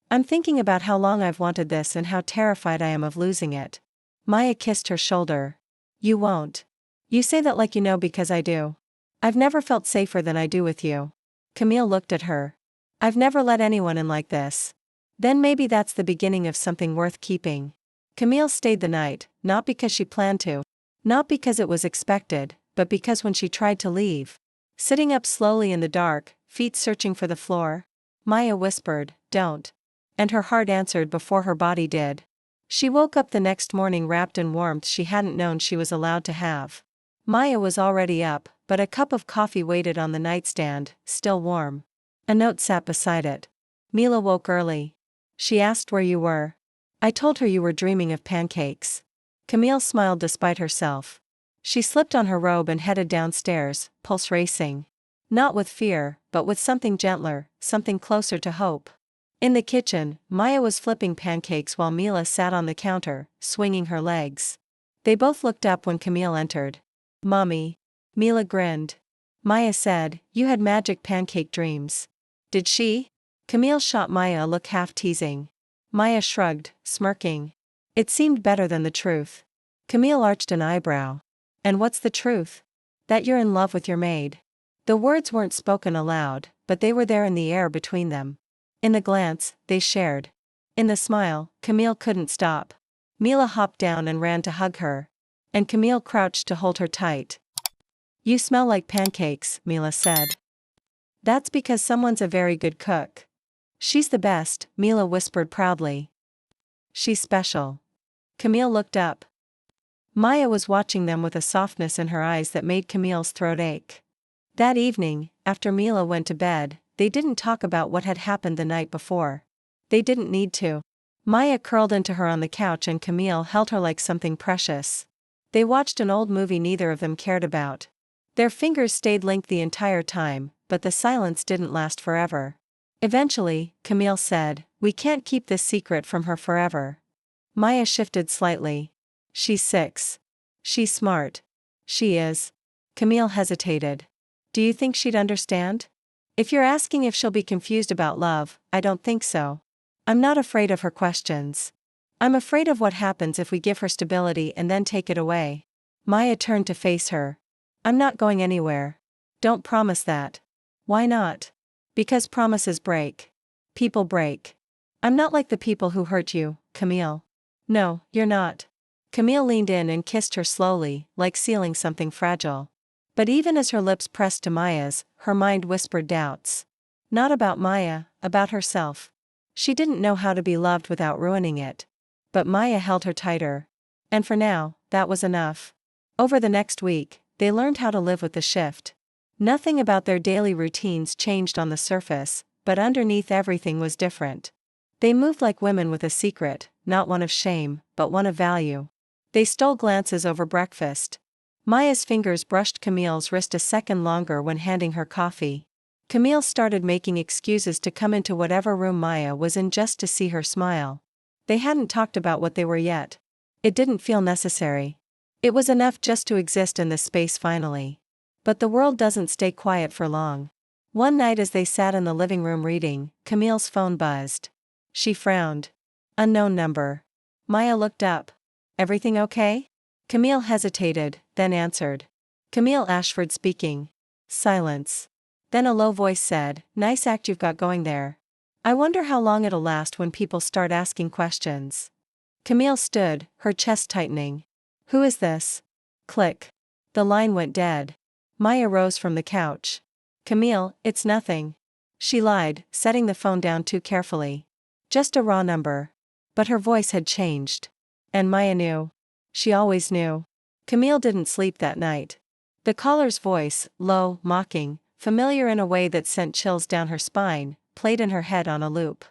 S1: I'm thinking about how long I've wanted this and how terrified I am of losing it." Maya kissed her shoulder. "You won't. You say that like you know because I do. I've never felt safer than I do with you." Camille looked at her. "I've never let anyone in like this." "Then maybe that's the beginning of something worth keeping." Camille stayed the night, not because she planned to. Not because it was expected, but because when she tried to leave, sitting up slowly in the dark, feet searching for the floor, Maya whispered, "Don't." And her heart answered before her body did. She woke up the next morning wrapped in warmth she hadn't known she was allowed to have. Maya was already up, but a cup of coffee waited on the nightstand, still warm. A note sat beside it. "Mila woke early. She asked where you were. I told her you were dreaming of pancakes." Camille smiled despite herself. She slipped on her robe and headed downstairs, pulse racing. Not with fear, but with something gentler, something closer to hope. In the kitchen, Maya was flipping pancakes while Mila sat on the counter, swinging her legs. They both looked up when Camille entered. "Mommy." Mila grinned. Maya said, "You had magic pancake dreams." "Did she?" Camille shot Maya a look half teasing. Maya shrugged, smirking. It seemed better than the truth. Camille arched an eyebrow. "And what's the truth?" "That you're in love with your maid." The words weren't spoken aloud, but they were there in the air between them. In the glance they shared. In the smile, Camille couldn't stop. Mila hopped down and ran to hug her. And Camille crouched to hold her tight. "You smell like pancakes," Mila said. "That's because someone's a very good cook." "She's the best," Mila whispered proudly. "She's special." Camille looked up. Maya was watching them with a softness in her eyes that made Camille's throat ache. That evening, after Mila went to bed, they didn't talk about what had happened the night before. They didn't need to. Maya curled into her on the couch and Camille held her like something precious. They watched an old movie neither of them cared about. Their fingers stayed linked the entire time, but the silence didn't last forever. Eventually, Camille said, "We can't keep this secret from her forever." Maya shifted slightly. "She's 6. She's smart." "She is." Camille hesitated. "Do you think she'd understand?" "If you're asking if she'll be confused about love, I don't think so. I'm not afraid of her questions. I'm afraid of what happens if we give her stability and then take it away." Maya turned to face her. "I'm not going anywhere." "Don't promise that." "Why not?" "Because promises break. People break. I'm not like the people who hurt you, Camille." "No, you're not." Camille leaned in and kissed her slowly, like sealing something fragile. But even as her lips pressed to Maya's, her mind whispered doubts. Not about Maya, about herself. She didn't know how to be loved without ruining it. But Maya held her tighter. And for now, that was enough. Over the next week, they learned how to live with the shift. Nothing about their daily routines changed on the surface, but underneath everything was different. They moved like women with a secret, not one of shame, but one of value. They stole glances over breakfast. Maya's fingers brushed Camille's wrist a second longer when handing her coffee. Camille started making excuses to come into whatever room Maya was in just to see her smile. They hadn't talked about what they were yet. It didn't feel necessary. It was enough just to exist in this space finally. But the world doesn't stay quiet for long. One night as they sat in the living room reading, Camille's phone buzzed. She frowned. Unknown number. Maya looked up. "Everything okay?" Camille hesitated, then answered. "Camille Ashford speaking." Silence. Then a low voice said, "Nice act you've got going there. I wonder how long it'll last when people start asking questions." Camille stood, her chest tightening. "Who is this?" Click. The line went dead. Maya rose from the couch. "Camille, it's nothing." She lied, setting the phone down too carefully. "Just a raw number." But her voice had changed. And Maya knew. She always knew. Camille didn't sleep that night. The caller's voice, low, mocking, familiar in a way that sent chills down her spine, played in her head on a loop.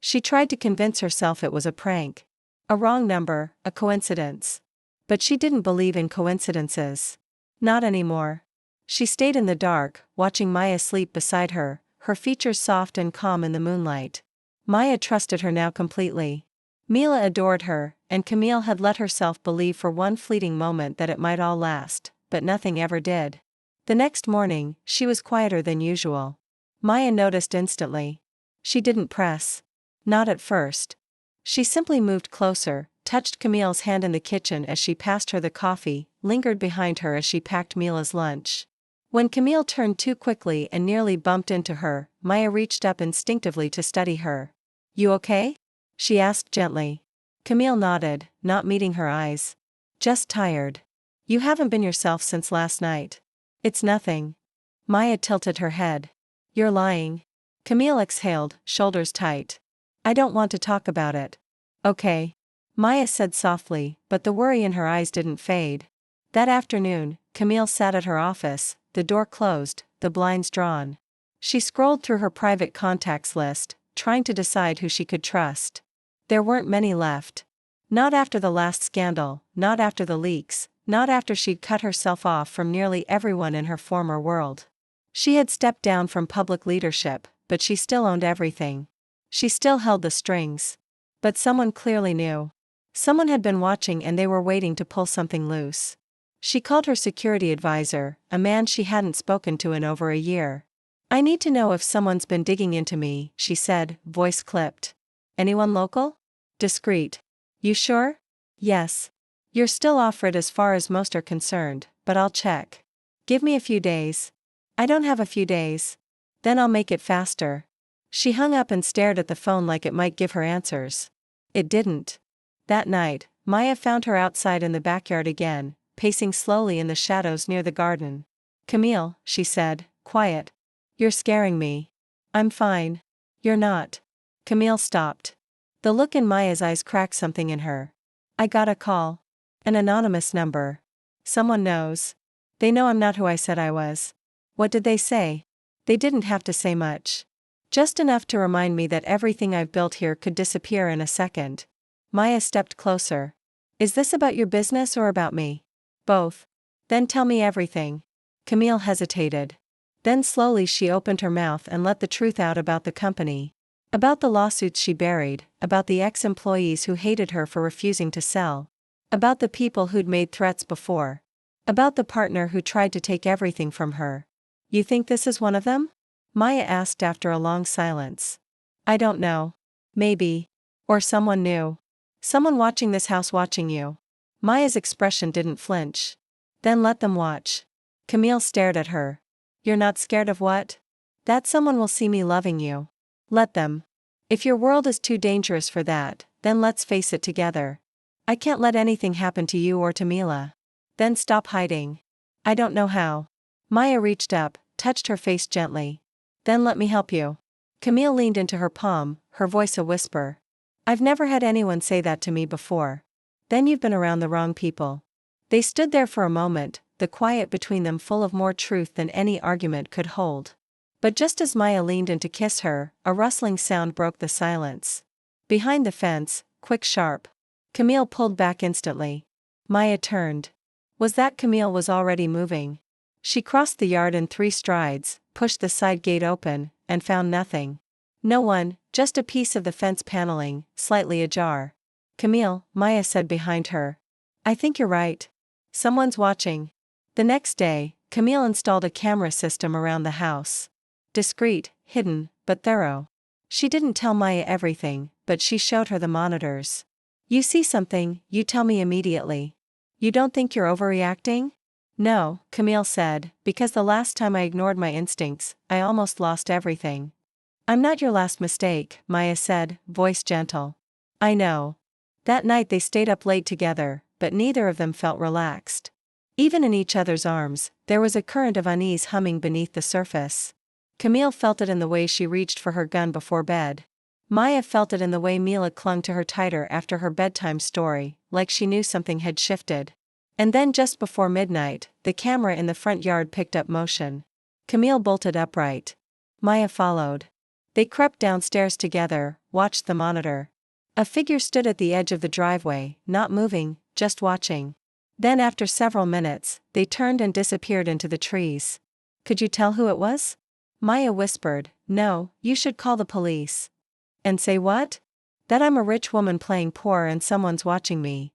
S1: She tried to convince herself it was a prank. A wrong number, a coincidence. But she didn't believe in coincidences. Not anymore. She stayed in the dark, watching Maya sleep beside her, her features soft and calm in the moonlight. Maya trusted her now completely. Mila adored her, and Camille had let herself believe for one fleeting moment that it might all last, but nothing ever did. The next morning, she was quieter than usual. Maya noticed instantly. She didn't press. Not at first. She simply moved closer, touched Camille's hand in the kitchen as she passed her the coffee, lingered behind her as she packed Mila's lunch. When Camille turned too quickly and nearly bumped into her, Maya reached up instinctively to study her. "You okay?" she asked gently. Camille nodded, not meeting her eyes. "Just tired. You haven't been yourself since last night." "It's nothing." Maya tilted her head. "You're lying." Camille exhaled, shoulders tight. "I don't want to talk about it." "Okay." Maya said softly, but the worry in her eyes didn't fade. That afternoon, Camille sat at her office, the door closed, the blinds drawn. She scrolled through her private contacts list, trying to decide who she could trust. There weren't many left. Not after the last scandal, not after the leaks, not after she'd cut herself off from nearly everyone in her former world. She had stepped down from public leadership, but she still owned everything. She still held the strings. But someone clearly knew. Someone had been watching and they were waiting to pull something loose. She called her security advisor, a man she hadn't spoken to in over a year. "I need to know if someone's been digging into me," she said, voice clipped. "Anyone local?" "Discreet." "You sure?" "Yes." "You're still off it as far as most are concerned, but I'll check." "Give me a few days." "I don't have a few days." "Then I'll make it faster." She hung up and stared at the phone like it might give her answers. It didn't. That night, Maya found her outside in the backyard again, pacing slowly in the shadows near the garden. "Camille," she said, quiet. "You're scaring me." "I'm fine." "You're not." Camille stopped. The look in Maya's eyes cracked something in her. "I got a call. An anonymous number. Someone knows. They know I'm not who I said I was." "What did they say?" "They didn't have to say much. Just enough to remind me that everything I've built here could disappear in a second." Maya stepped closer. "Is this about your business or about me?" "Both." "Then tell me everything." Camille hesitated. Then slowly she opened her mouth and let the truth out about the company. About the lawsuits she buried, about the ex-employees who hated her for refusing to sell. About the people who'd made threats before. About the partner who tried to take everything from her. "You think this is one of them?" Maya asked after a long silence. "I don't know. Maybe. Or someone new. Someone watching this house watching you." Maya's expression didn't flinch. "Then let them watch." Camille stared at her. "You're not scared of what?" "That someone will see me loving you." "Let them. If your world is too dangerous for that, then let's face it together. I can't let anything happen to you or to Mila." "Then stop hiding." "I don't know how." Maya reached up, touched her face gently. "Then let me help you." Camille leaned into her palm, her voice a whisper. "I've never had anyone say that to me before." "Then you've been around the wrong people." They stood there for a moment, the quiet between them full of more truth than any argument could hold. But just as Maya leaned in to kiss her, a rustling sound broke the silence. Behind the fence, quick, sharp. Camille pulled back instantly. Maya turned. Was that Camille was already moving? She crossed the yard in 3 strides, pushed the side gate open, and found nothing. No one, just a piece of the fence paneling, slightly ajar. "Camille," Maya said behind her. "I think you're right. Someone's watching." The next day, Camille installed a camera system around the house. Discreet, hidden, but thorough. She didn't tell Maya everything, but she showed her the monitors. "You see something, you tell me immediately. You don't think you're overreacting?" "No," Camille said, "because the last time I ignored my instincts, I almost lost everything." "I'm not your last mistake," Maya said, voice gentle. "I know." That night they stayed up late together, but neither of them felt relaxed. Even in each other's arms, there was a current of unease humming beneath the surface. Camille felt it in the way she reached for her gun before bed. Maya felt it in the way Mila clung to her tighter after her bedtime story, like she knew something had shifted. And then just before midnight, the camera in the front yard picked up motion. Camille bolted upright. Maya followed. They crept downstairs together, watched the monitor. A figure stood at the edge of the driveway, not moving, just watching. Then after several minutes, they turned and disappeared into the trees. "Could you tell who it was?" Maya whispered. "No, you should call the police." "And say what?" "That I'm a rich woman playing poor and someone's watching me."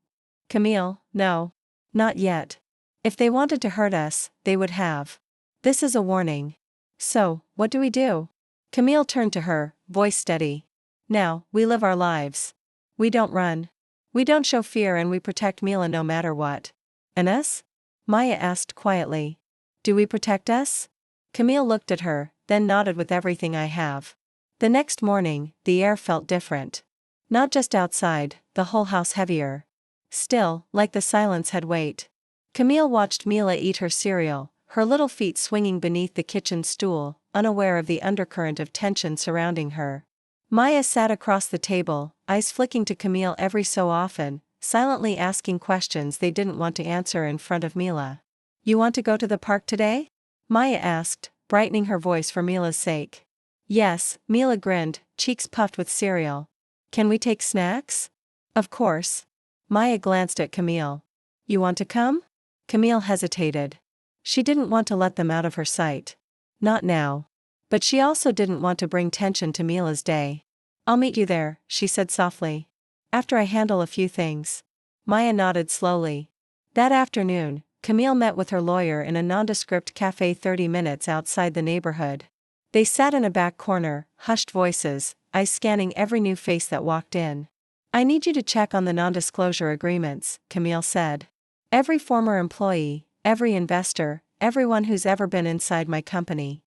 S1: "Camille, no. Not yet. If they wanted to hurt us, they would have. This is a warning." "So, what do we do?" Camille turned to her, voice steady. "Now, we live our lives. We don't run. We don't show fear, and we protect Mila no matter what." "And us?" Maya asked quietly. "Do we protect us?" Camille looked at her, then nodded. "With everything I have." The next morning, the air felt different. Not just outside, the whole house heavier. Still, like the silence had weight. Camille watched Mila eat her cereal, her little feet swinging beneath the kitchen stool, unaware of the undercurrent of tension surrounding her. Maya sat across the table, eyes flicking to Camille every so often, silently asking questions they didn't want to answer in front of Mila. "You want to go to the park today?" Maya asked, brightening her voice for Mila's sake. "Yes," Mila grinned, cheeks puffed with cereal. "Can we take snacks?" "Of course." Maya glanced at Camille. "You want to come?" Camille hesitated. She didn't want to let them out of her sight. Not now. But she also didn't want to bring tension to Mila's day. "I'll meet you there," she said softly. "After I handle a few things." Maya nodded slowly. That afternoon, Camille met with her lawyer in a nondescript cafe 30 minutes outside the neighborhood. They sat in a back corner, hushed voices, eyes scanning every new face that walked in. "I need you to check on the non-disclosure agreements," Camille said. "Every former employee, every investor, everyone who's ever been inside my company."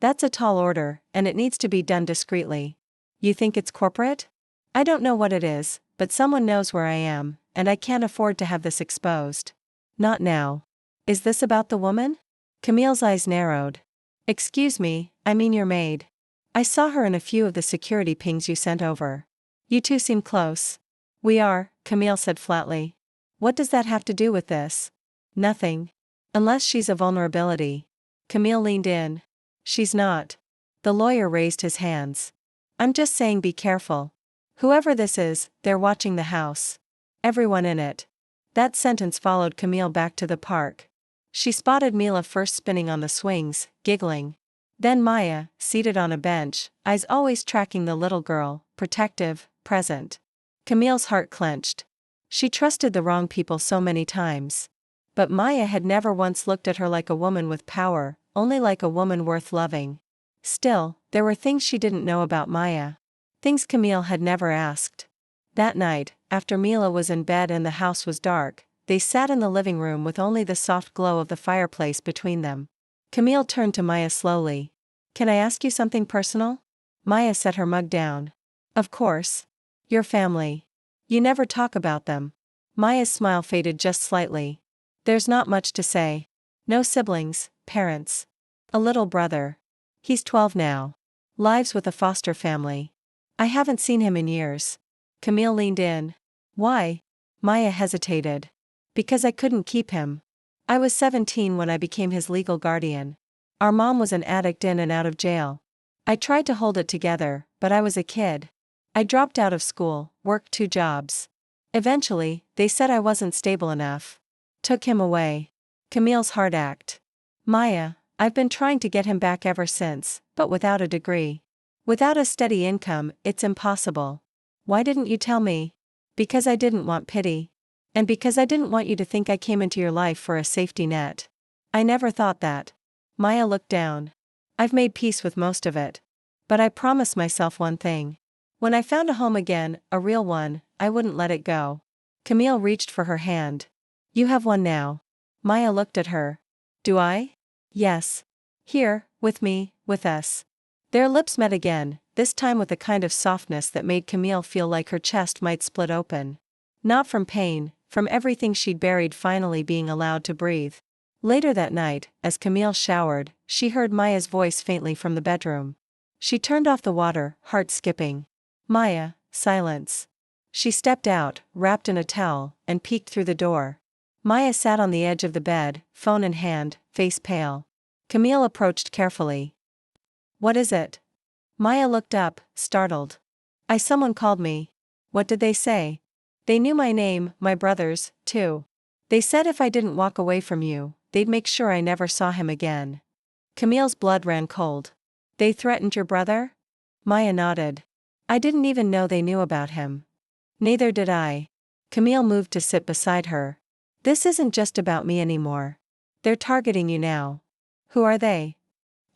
S1: That's a tall order, and it needs to be done discreetly. You think it's corporate? I don't know what it is, but someone knows where I am, and I can't afford to have this exposed. Not now. Is this about the woman? Camille's eyes narrowed. Excuse me, I mean your maid. I saw her in a few of the security pings you sent over. You two seem close. We are, Camille said flatly. What does that have to do with this? Nothing. Unless she's a vulnerability. Camille leaned in. She's not. The lawyer raised his hands. I'm just saying be careful. Whoever this is, they're watching the house. Everyone in it. That sentence followed Camille back to the park. She spotted Mila first spinning on the swings, giggling. Then Maya, seated on a bench, eyes always tracking the little girl, protective, present. Camille's heart clenched. She trusted the wrong people so many times. But Maya had never once looked at her like a woman with power, only like a woman worth loving. Still, there were things she didn't know about Maya. Things Camille had never asked. That night, after Mila was in bed and the house was dark, they sat in the living room with only the soft glow of the fireplace between them. Camille turned to Maya slowly. Can I ask you something personal? Maya set her mug down. Of course. Your family. You never talk about them. Maya's smile faded just slightly. There's not much to say. No siblings, parents. A little brother. He's 12 now. Lives with a foster family. I haven't seen him in years. Camille leaned in. Why? Maya hesitated. Because I couldn't keep him. I was 17 when I became his legal guardian. Our mom was an addict in and out of jail. I tried to hold it together, but I was a kid. I dropped out of school, worked 2 jobs. Eventually, they said I wasn't stable enough. Took him away. Camille's heart ached. Maya, I've been trying to get him back ever since, but without a degree. Without a steady income, it's impossible. Why didn't you tell me? Because I didn't want pity. And because I didn't want you to think I came into your life for a safety net. I never thought that. Maya looked down. I've made peace with most of it. But I promised myself one thing. When I found a home again, a real one, I wouldn't let it go. Camille reached for her hand. You have one now. Maya looked at her. Do I? Yes. Here, with me, with us. Their lips met again, this time with a kind of softness that made Camille feel like her chest might split open. Not from pain, from everything she'd buried finally being allowed to breathe. Later that night, as Camille showered, she heard Maya's voice faintly from the bedroom. She turned off the water, heart skipping. Maya, silence. She stepped out, wrapped in a towel, and peeked through the door. Maya sat on the edge of the bed, phone in hand, face pale. Camille approached carefully. What is it? Maya looked up, startled. Someone called me. What did they say? They knew my name, my brother's, too. They said if I didn't walk away from you, they'd make sure I never saw him again. Camille's blood ran cold. They threatened your brother? Maya nodded. I didn't even know they knew about him. Neither did I. Camille moved to sit beside her. This isn't just about me anymore. They're targeting you now. Who are they?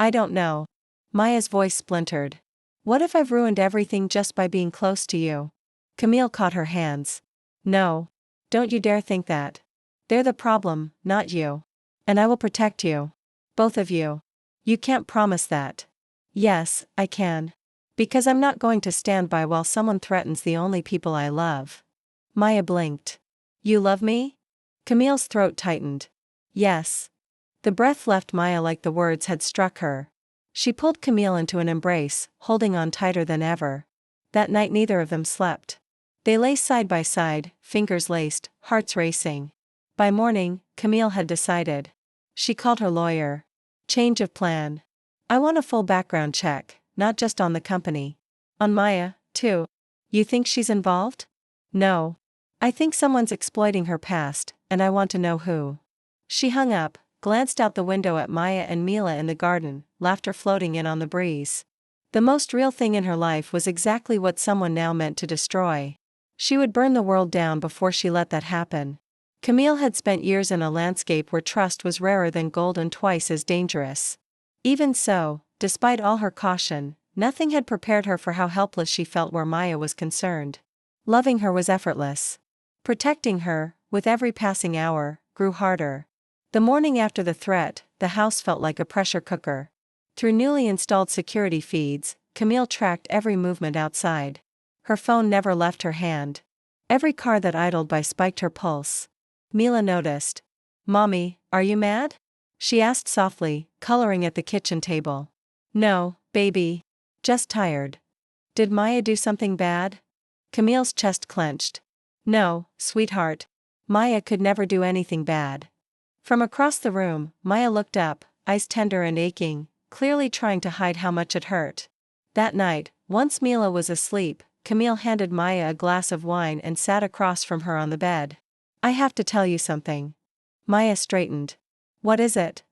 S1: I don't know. Maya's voice splintered. What if I've ruined everything just by being close to you? Camille caught her hands. No. Don't you dare think that. They're the problem, not you. And I will protect you. Both of you. You can't promise that. Yes, I can. Because I'm not going to stand by while someone threatens the only people I love. Maya blinked. You love me? Camille's throat tightened. Yes. The breath left Maya like the words had struck her. She pulled Camille into an embrace, holding on tighter than ever. That night neither of them slept. They lay side by side, fingers laced, hearts racing. By morning, Camille had decided. She called her lawyer. Change of plan. I want a full background check, not just on the company. On Maya, too. You think she's involved? No. I think someone's exploiting her past, and I want to know who. She hung up, glanced out the window at Maya and Mila in the garden, laughter floating in on the breeze. The most real thing in her life was exactly what someone now meant to destroy. She would burn the world down before she let that happen. Camille had spent years in a landscape where trust was rarer than gold and twice as dangerous. Even so, despite all her caution, nothing had prepared her for how helpless she felt where Maya was concerned. Loving her was effortless. Protecting her, with every passing hour, grew harder. The morning after the threat, the house felt like a pressure cooker. Through newly installed security feeds, Camille tracked every movement outside. Her phone never left her hand. Every car that idled by spiked her pulse. Mila noticed. "Mommy, are you mad?" she asked softly, coloring at the kitchen table. "No, baby. Just tired." "Did Maya do something bad?" Camille's chest clenched. "No, sweetheart. Maya could never do anything bad." From across the room, Maya looked up, eyes tender and aching, clearly trying to hide how much it hurt. That night, once Mila was asleep, Camille handed Maya a glass of wine and sat across from her on the bed. "I have to tell you something." Maya straightened. "What is it?"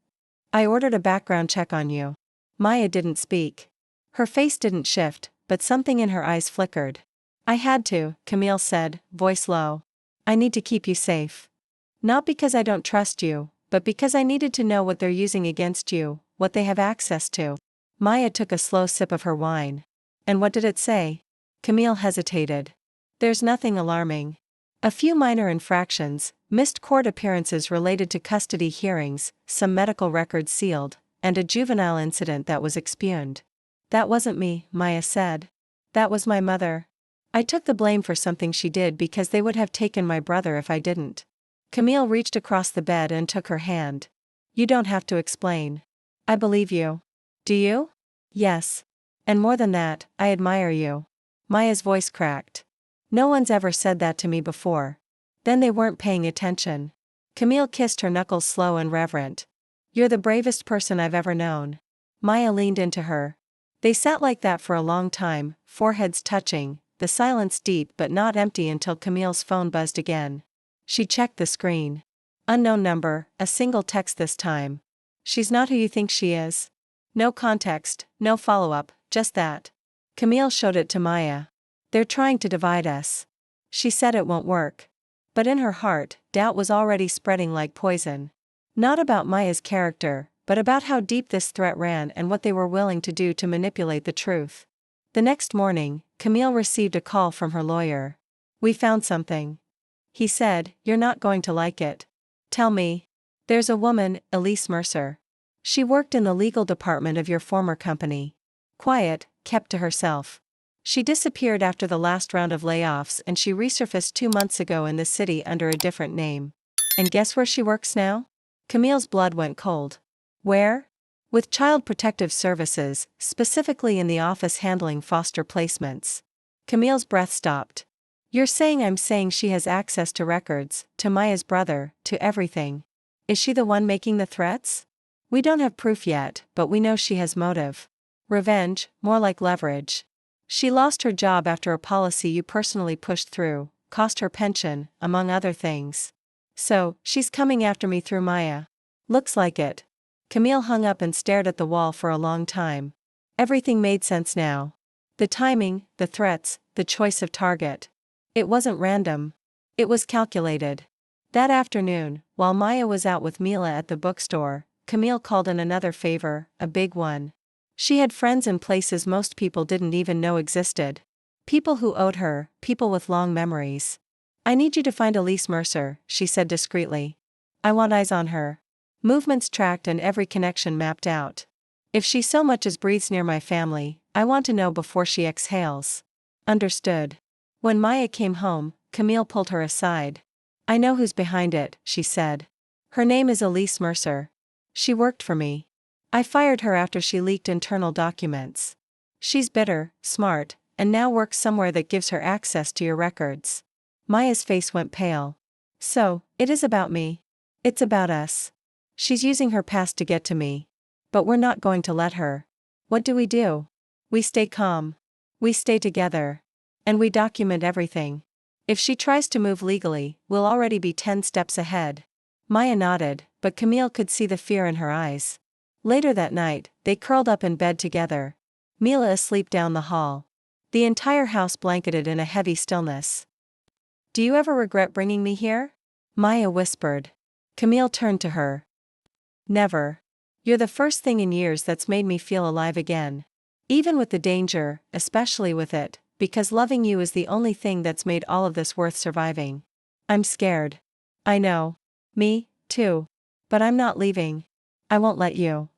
S1: "I ordered a background check on you." Maya didn't speak. Her face didn't shift, but something in her eyes flickered. "I had to," Camille said, voice low. "I need to keep you safe. Not because I don't trust you, but because I needed to know what they're using against you, what they have access to." Maya took a slow sip of her wine. "And what did it say?" Camille hesitated. "There's nothing alarming. A few minor infractions, missed court appearances related to custody hearings, some medical records sealed, and a juvenile incident that was expuned." "That wasn't me," Maya said. "That was my mother. I took the blame for something she did because they would have taken my brother if I didn't." Camille reached across the bed and took her hand. "You don't have to explain. I believe you." "Do you?" "Yes. And more than that, I admire you." Maya's voice cracked. "No one's ever said that to me before." Then they weren't paying attention. Camille kissed her knuckles slow and reverent. "You're the bravest person I've ever known." Maya leaned into her. They sat like that for a long time, foreheads touching, the silence deep but not empty until Camille's phone buzzed again. She checked the screen. Unknown number, a single text this time. "She's not who you think she is." No context, no follow-up, just that. Camille showed it to Maya. "They're trying to divide us." She said it won't work. But in her heart, doubt was already spreading like poison. Not about Maya's character, but about how deep this threat ran and what they were willing to do to manipulate the truth. The next morning, Camille received a call from her lawyer. "We found something." He said, "You're not going to like it." "Tell me." "There's a woman, Elise Mercer. She worked in the legal department of your former company. Quiet, kept to herself. She disappeared after the last round of layoffs and she resurfaced 2 months ago in the city under a different name. And guess where she works now?" Camille's blood went cold. "Where?" "With Child Protective Services, specifically in the office handling foster placements." Camille's breath stopped. "You're saying I'm saying she has access to records, to Maya's brother, to everything. Is she the one making the threats?" "We don't have proof yet, but we know she has motive. Revenge, more like leverage. She lost her job after a policy you personally pushed through, cost her pension, among other things. So, she's coming after me through Maya." "Looks like it." Camille hung up and stared at the wall for a long time. Everything made sense now. The timing, the threats, the choice of target. It wasn't random. It was calculated. That afternoon, while Maya was out with Mila at the bookstore, Camille called in another favor, a big one. She had friends in places most people didn't even know existed. People who owed her, people with long memories. "I need you to find Elise Mercer," she said discreetly. "I want eyes on her. Movements tracked and every connection mapped out. If she so much as breathes near my family, I want to know before she exhales." "Understood." When Maya came home, Camille pulled her aside. "I know who's behind it," she said. "Her name is Elise Mercer. She worked for me. I fired her after she leaked internal documents. She's bitter, smart, and now works somewhere that gives her access to your records." Maya's face went pale. "So, it is about me. It's about us. She's using her past to get to me. But we're not going to let her. What do? We stay calm. We stay together. And we document everything. If she tries to move legally, we'll already be 10 steps ahead." Maya nodded, but Camille could see the fear in her eyes. Later that night, they curled up in bed together. Mila asleep down the hall. The entire house blanketed in a heavy stillness. "Do you ever regret bringing me here?" Maya whispered. Camille turned to her. "Never. You're the first thing in years that's made me feel alive again. Even with the danger, especially with it, because loving you is the only thing that's made all of this worth surviving." "I'm scared." "I know. Me, too. But I'm not leaving. I won't let you."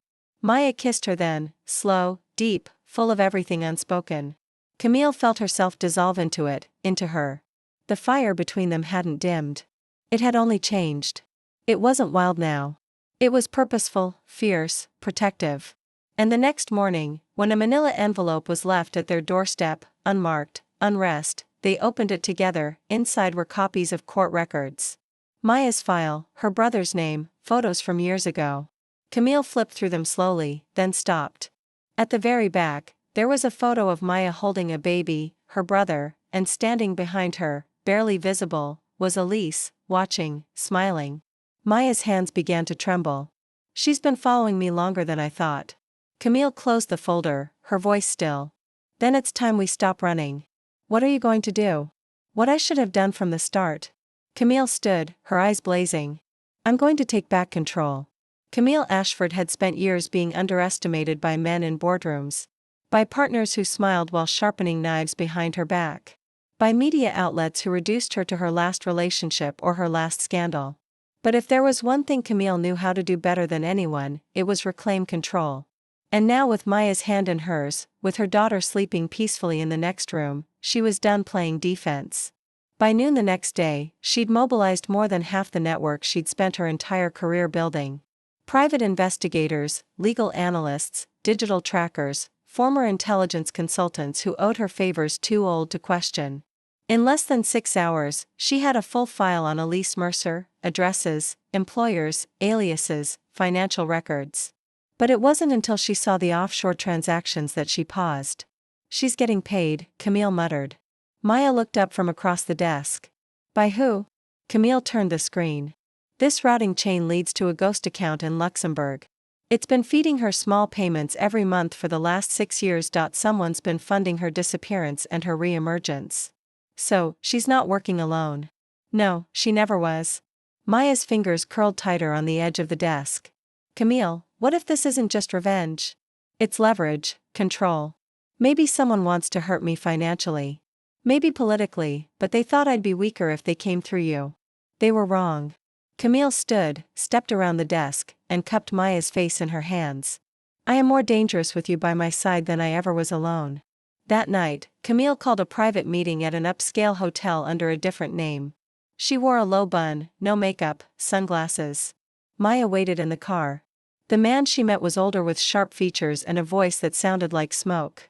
S1: Maya kissed her then, slow, deep, full of everything unspoken. Camille felt herself dissolve into it, into her. The fire between them hadn't dimmed. It had only changed. It wasn't wild now. It was purposeful, fierce, protective. And the next morning, when a manila envelope was left at their doorstep, unmarked, unread, they opened it together. Inside were copies of court records. Maya's file, her brother's name, photos from years ago. Camille flipped through them slowly, then stopped. At the very back, there was a photo of Maya holding a baby, her brother, and standing behind her, barely visible, was Elise, watching, smiling. Maya's hands began to tremble. She's been following me longer than I thought. Camille closed the folder, her voice still. Then it's time we stop running. What are you going to do? What I should have done from the start. Camille stood, her eyes blazing. I'm going to take back control. Camille Ashford had spent years being underestimated by men in boardrooms. By partners who smiled while sharpening knives behind her back. By media outlets who reduced her to her last relationship or her last scandal. But if there was one thing Camille knew how to do better than anyone, it was reclaim control. And now, with Maya's hand in hers, with her daughter sleeping peacefully in the next room, she was done playing defense. By noon the next day, she'd mobilized more than half the network she'd spent her entire career building. Private investigators, legal analysts, digital trackers, former intelligence consultants who owed her favors too old to question. In less than 6 hours, she had a full file on Elise Mercer, addresses, employers, aliases, financial records. But it wasn't until she saw the offshore transactions that she paused. She's getting paid, Camille muttered. Maya looked up from across the desk. By who? Camille turned the screen. This routing chain leads to a ghost account in Luxembourg. It's been feeding her small payments every month for the last 6 years. Someone's been funding her disappearance and her re-emergence. So, she's not working alone. No, she never was. Maya's fingers curled tighter on the edge of the desk. Camille, what if this isn't just revenge? It's leverage, control. Maybe someone wants to hurt me financially. Maybe politically, but they thought I'd be weaker if they came through you. They were wrong. Camille stood, stepped around the desk, and cupped Maya's face in her hands. I am more dangerous with you by my side than I ever was alone. That night, Camille called a private meeting at an upscale hotel under a different name. She wore a low bun, no makeup, sunglasses. Maya waited in the car. The man she met was older with sharp features and a voice that sounded like smoke.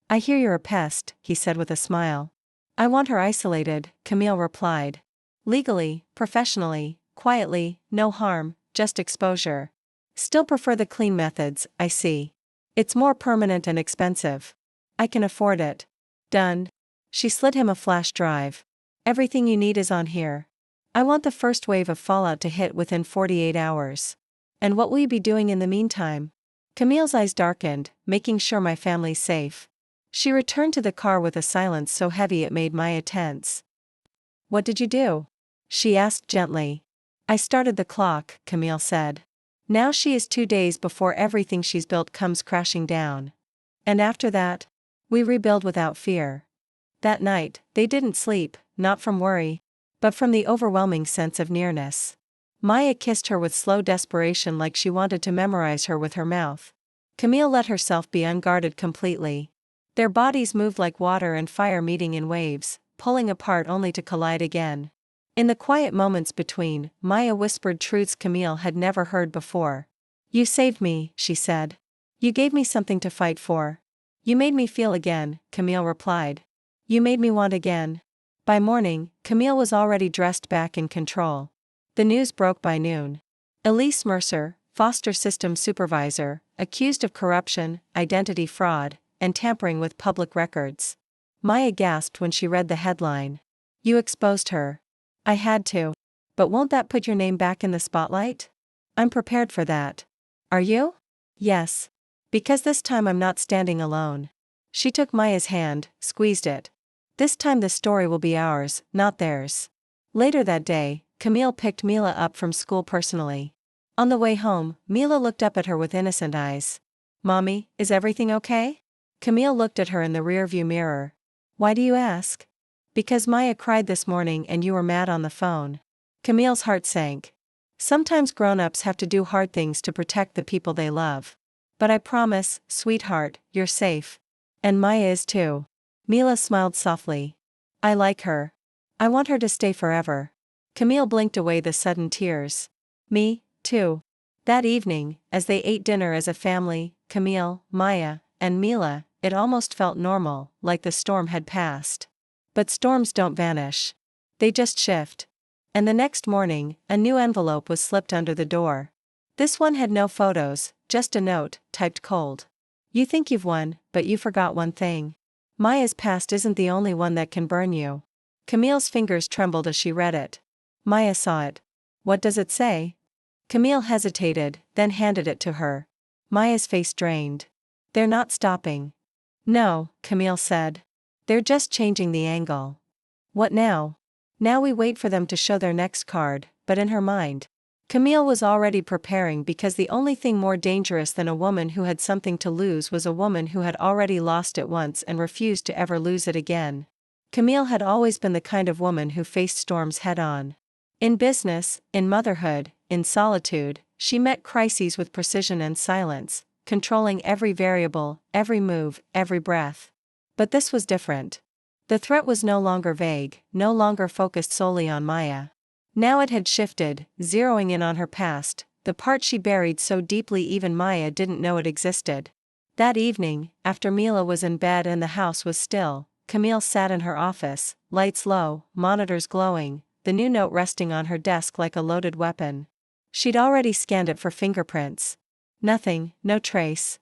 S1: I hear you're a pest, he said with a smile. I want her isolated, Camille replied. Legally, professionally, quietly, no harm, just exposure. Still prefer the clean methods, I see. It's more permanent and expensive. I can afford it. Done. She slid him a flash drive. Everything you need is on here. I want the first wave of fallout to hit within 48 hours. And what will you be doing in the meantime? Camille's eyes darkened, making sure my family's safe. She returned to the car with a silence so heavy it made Maya tense. What did you do? She asked gently. I started the clock, Camille said. Now she is 2 days before everything she's built comes crashing down. And after that? We rebuild without fear. That night, they didn't sleep, not from worry, but from the overwhelming sense of nearness. Maya kissed her with slow desperation like she wanted to memorize her with her mouth. Camille let herself be unguarded completely. Their bodies moved like water and fire meeting in waves, pulling apart only to collide again. In the quiet moments between, Maya whispered truths Camille had never heard before. You saved me, she said. You gave me something to fight for. You made me feel again, Camille replied. You made me want again. By morning, Camille was already dressed back in control. The news broke by noon. Elise Mercer, foster system supervisor, accused of corruption, identity fraud, and tampering with public records. Maya gasped when she read the headline. You exposed her. I had to. But won't that put your name back in the spotlight? I'm prepared for that. Are you? Yes. Because this time I'm not standing alone. She took Maya's hand, squeezed it. This time the story will be ours, not theirs. Later that day, Camille picked Mila up from school personally. On the way home, Mila looked up at her with innocent eyes. Mommy, is everything okay? Camille looked at her in the rearview mirror. Why do you ask? Because Maya cried this morning and you were mad on the phone. Camille's heart sank. Sometimes grown-ups have to do hard things to protect the people they love. But I promise, sweetheart, you're safe. And Maya is too. Mila smiled softly. I like her. I want her to stay forever. Camille blinked away the sudden tears. Me, too. That evening, as they ate dinner as a family, Camille, Maya, and Mila, it almost felt normal, like the storm had passed. But storms don't vanish. They just shift. And the next morning, a new envelope was slipped under the door. This one had no photos, just a note, typed cold. You think you've won, but you forgot one thing. Maya's past isn't the only one that can burn you. Camille's fingers trembled as she read it. Maya saw it. What does it say? Camille hesitated, then handed it to her. Maya's face drained. They're not stopping. No, Camille said. They're just changing the angle. What now? Now we wait for them to show their next card, but in her mind, Camille was already preparing because the only thing more dangerous than a woman who had something to lose was a woman who had already lost it once and refused to ever lose it again. Camille had always been the kind of woman who faced storms head-on. In business, in motherhood, in solitude, she met crises with precision and silence, controlling every variable, every move, every breath. But this was different. The threat was no longer vague, no longer focused solely on Maya. Now it had shifted, zeroing in on her past, the part she buried so deeply even Maya didn't know it existed. That evening, after Mila was in bed and the house was still, Camille sat in her office, lights low, monitors glowing, the new note resting on her desk like a loaded weapon. She'd already scanned it for fingerprints. Nothing, no trace.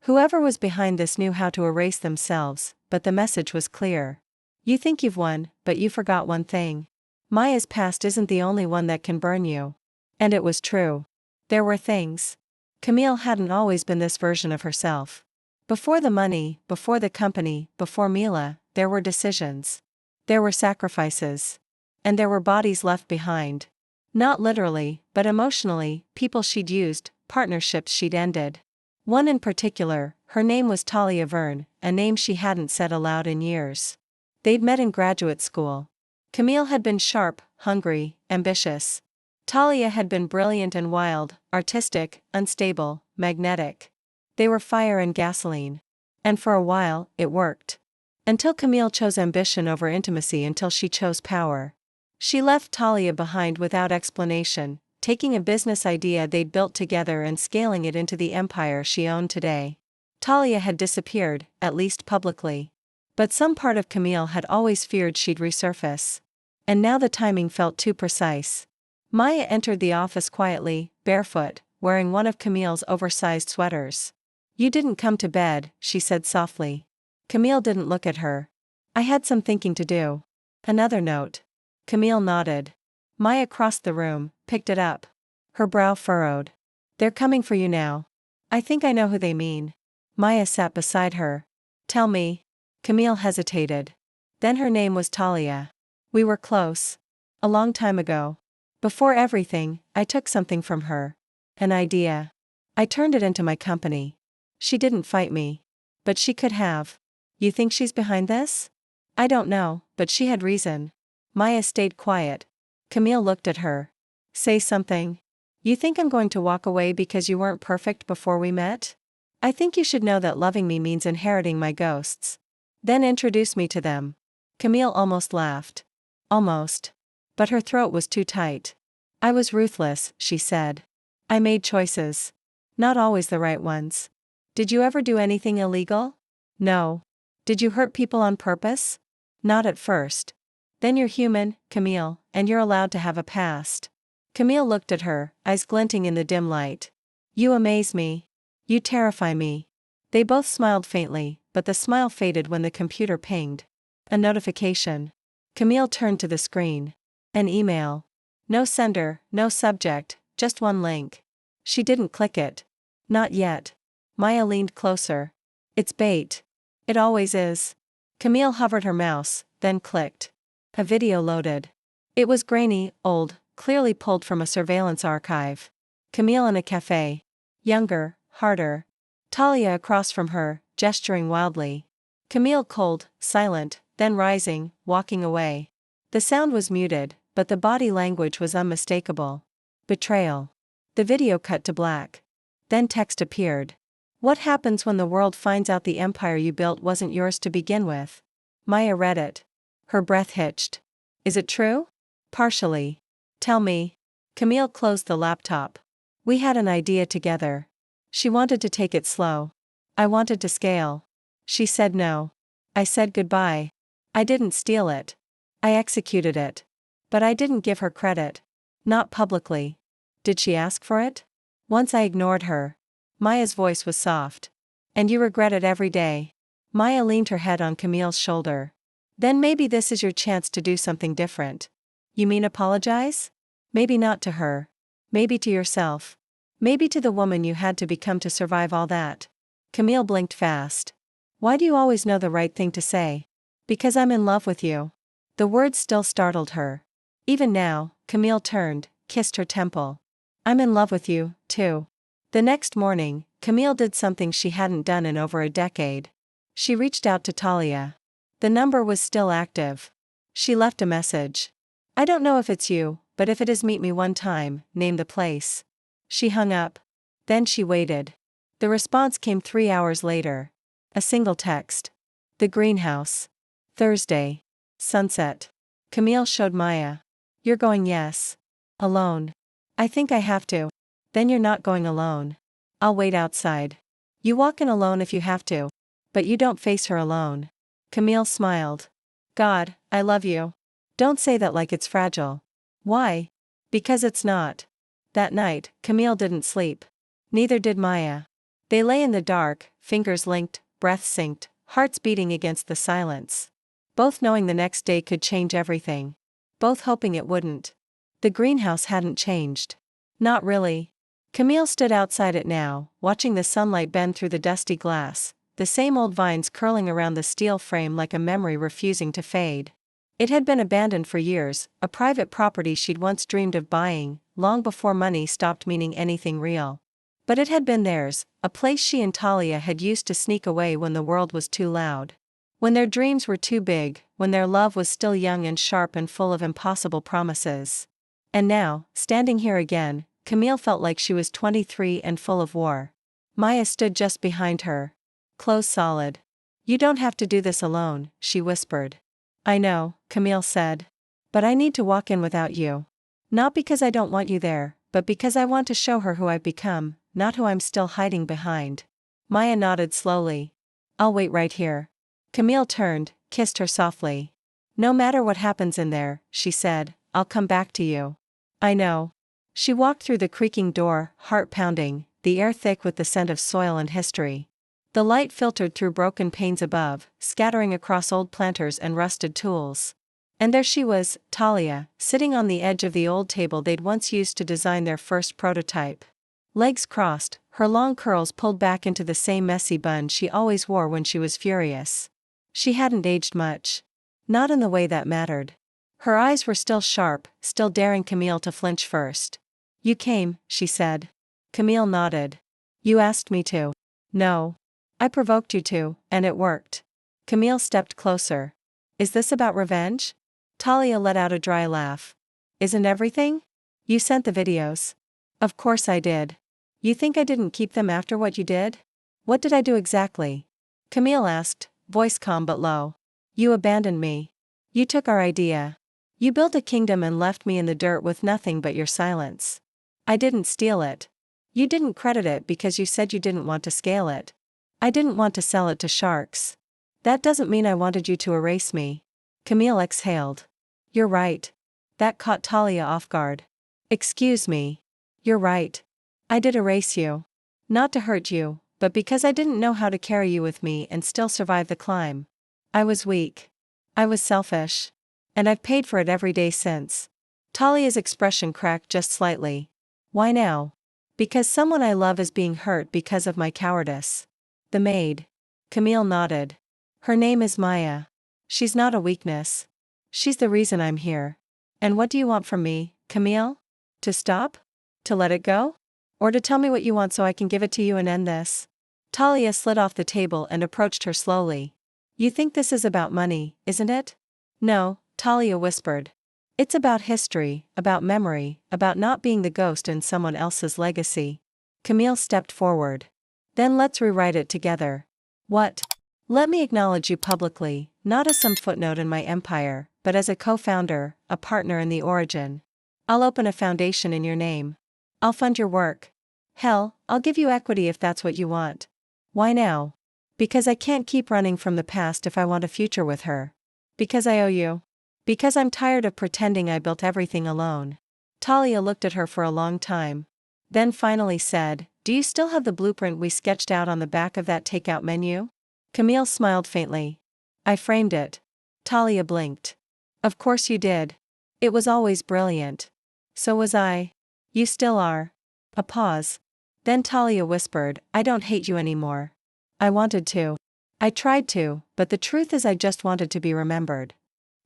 S1: Whoever was behind this knew how to erase themselves, but the message was clear. You think you've won, but you forgot one thing. Maya's past isn't the only one that can burn you. And it was true. There were things. Camille hadn't always been this version of herself. Before the money, before the company, before Mila, there were decisions. There were sacrifices. And there were bodies left behind. Not literally, but emotionally, people she'd used, partnerships she'd ended. One in particular, her name was Talia Verne, a name she hadn't said aloud in years. They'd met in graduate school. Camille had been sharp, hungry, ambitious. Talia had been brilliant and wild, artistic, unstable, magnetic. They were fire and gasoline. And for a while, it worked. Until Camille chose ambition over intimacy, until she chose power. She left Talia behind without explanation, taking a business idea they'd built together and scaling it into the empire she owned today. Talia had disappeared, at least publicly. But some part of Camille had always feared she'd resurface. And now the timing felt too precise. Maya entered the office quietly, barefoot, wearing one of Camille's oversized sweaters. You didn't come to bed, she said softly. Camille didn't look at her. I had some thinking to do. Another note. Camille nodded. Maya crossed the room, picked it up. Her brow furrowed. They're coming for you now. I think I know who they mean. Maya sat beside her. Tell me. Camille hesitated. Then her name was Talia. We were close. A long time ago. Before everything, I took something from her. An idea. I turned it into my company. She didn't fight me. But she could have. You think she's behind this? I don't know, but she had reason. Maya stayed quiet. Camille looked at her. Say something. You think I'm going to walk away because you weren't perfect before we met? I think you should know that loving me means inheriting my ghosts. Then introduce me to them. Camille almost laughed. Almost. But her throat was too tight. I was ruthless, she said. I made choices. Not always the right ones. Did you ever do anything illegal? No. Did you hurt people on purpose? Not at first. Then you're human, Camille, and you're allowed to have a past. Camille looked at her, eyes glinting in the dim light. You amaze me. You terrify me. They both smiled faintly, but the smile faded when the computer pinged. A notification. Camille turned to the screen. An email. No sender, no subject, just one link. She didn't click it. Not yet. Maya leaned closer. It's bait. It always is. Camille hovered her mouse, then clicked. A video loaded. It was grainy, old, clearly pulled from a surveillance archive. Camille in a cafe. Younger, harder. Talia across from her, gesturing wildly. Camille cold, silent, then rising, walking away. The sound was muted, but the body language was unmistakable. Betrayal. The video cut to black. Then text appeared. What happens when the world finds out the empire you built wasn't yours to begin with? Maya read it. Her breath hitched. Is it true? Partially. Tell me. Camille closed the laptop. We had an idea together. She wanted to take it slow. I wanted to scale. She said no. I said goodbye. I didn't steal it. I executed it. But I didn't give her credit. Not publicly. Did she ask for it? Once I ignored her. Maya's voice was soft. And you regret it every day. Maya leaned her head on Camille's shoulder. Then maybe this is your chance to do something different. You mean apologize? Maybe not to her. Maybe to yourself. Maybe to the woman you had to become to survive all that. Camille blinked fast. Why do you always know the right thing to say? Because I'm in love with you. The words still startled her. Even now, Camille turned, kissed her temple. I'm in love with you, too. The next morning, Camille did something she hadn't done in over a decade. She reached out to Talia. The number was still active. She left a message. I don't know if it's you, but if it is, meet me one time, name the place. She hung up. Then she waited. The response came 3 hours later. A single text. The greenhouse. Thursday. Sunset. Camille showed Maya. You're going, yes. Alone. I think I have to. Then you're not going alone. I'll wait outside. You walk in alone if you have to. But you don't face her alone. Camille smiled. God, I love you. Don't say that like it's fragile. Why? Because it's not. That night, Camille didn't sleep. Neither did Maya. They lay in the dark, fingers linked, breath synced, hearts beating against the silence. Both knowing the next day could change everything. Both hoping it wouldn't. The greenhouse hadn't changed. Not really. Camille stood outside it now, watching the sunlight bend through the dusty glass, the same old vines curling around the steel frame like a memory refusing to fade. It had been abandoned for years, a private property she'd once dreamed of buying, long before money stopped meaning anything real. But it had been theirs, a place she and Talia had used to sneak away when the world was too loud. When their dreams were too big, when their love was still young and sharp and full of impossible promises. And now, standing here again, Camille felt like she was 23 and full of war. Maya stood just behind her. Clothes solid. You don't have to do this alone, she whispered. I know, Camille said. But I need to walk in without you. Not because I don't want you there, but because I want to show her who I've become, not who I'm still hiding behind. Maya nodded slowly. I'll wait right here. Camille turned, kissed her softly. No matter what happens in there, she said, I'll come back to you. I know. She walked through the creaking door, heart pounding, the air thick with the scent of soil and history. The light filtered through broken panes above, scattering across old planters and rusted tools. And there she was, Talia, sitting on the edge of the old table they'd once used to design their first prototype. Legs crossed, her long curls pulled back into the same messy bun she always wore when she was furious. She hadn't aged much. Not in the way that mattered. Her eyes were still sharp, still daring Camille to flinch first. You came, she said. Camille nodded. You asked me to. No. I provoked you to, and it worked. Camille stepped closer. Is this about revenge? Talia let out a dry laugh. Isn't everything? You sent the videos. Of course I did. You think I didn't keep them after what you did? What did I do exactly? Camille asked, voice calm but low. You abandoned me. You took our idea. You built a kingdom and left me in the dirt with nothing but your silence. I didn't steal it. You didn't credit it because you said you didn't want to scale it. I didn't want to sell it to sharks. That doesn't mean I wanted you to erase me. Camille exhaled. You're right. That caught Talia off guard. Excuse me. You're right. I did erase you. Not to hurt you, but because I didn't know how to carry you with me and still survive the climb. I was weak. I was selfish. And I've paid for it every day since. Talia's expression cracked just slightly. Why now? Because someone I love is being hurt because of my cowardice. The maid. Camille nodded. Her name is Maya. She's not a weakness. She's the reason I'm here. And what do you want from me, Camille? To stop? To let it go? Or to tell me what you want so I can give it to you and end this? Talia slid off the table and approached her slowly. You think this is about money, isn't it? No, Talia whispered. It's about history, about memory, about not being the ghost in someone else's legacy. Camille stepped forward. Then let's rewrite it together. What? Let me acknowledge you publicly, not as some footnote in my empire, but as a co-founder, a partner in the origin. I'll open a foundation in your name. I'll fund your work. Hell, I'll give you equity if that's what you want. Why now? Because I can't keep running from the past if I want a future with her. Because I owe you. Because I'm tired of pretending I built everything alone. Talia looked at her for a long time. Then finally said, "Do you still have the blueprint we sketched out on the back of that takeout menu?" Camille smiled faintly. "I framed it." Talia blinked. "Of course you did. It was always brilliant. So was I. You still are." A pause. Then Talia whispered, "I don't hate you anymore. I wanted to. I tried to, but the truth is I just wanted to be remembered."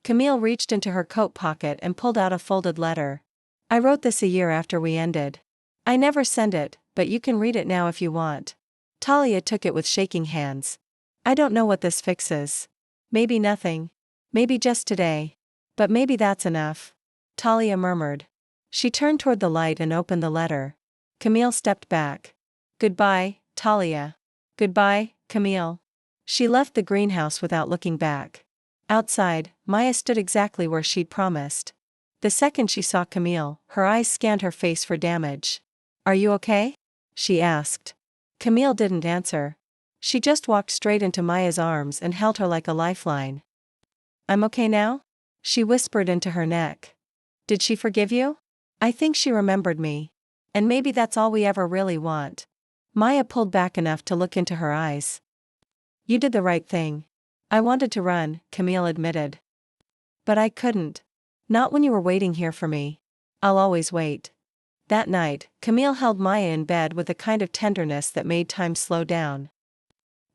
S1: Camille reached into her coat pocket and pulled out a folded letter. "I wrote this a year after we ended. I never sent it, but you can read it now if you want." Talia took it with shaking hands. "I don't know what this fixes. Maybe nothing. Maybe just today. But maybe that's enough." Talia murmured. She turned toward the light and opened the letter. Camille stepped back. "Goodbye, Talia. Goodbye, Camille." She left the greenhouse without looking back. Outside, Maya stood exactly where she'd promised. The second she saw Camille, her eyes scanned her face for damage. "Are you okay?" she asked. Camille didn't answer. She just walked straight into Maya's arms and held her like a lifeline. "I'm okay now?" she whispered into her neck. "Did she forgive you?" "I think she remembered me. And maybe that's all we ever really want." Maya pulled back enough to look into her eyes. "You did the right thing. I wanted to run," Camille admitted. "But I couldn't. Not when you were waiting here for me. I'll always wait." That night, Camille held Maya in bed with a kind of tenderness that made time slow down.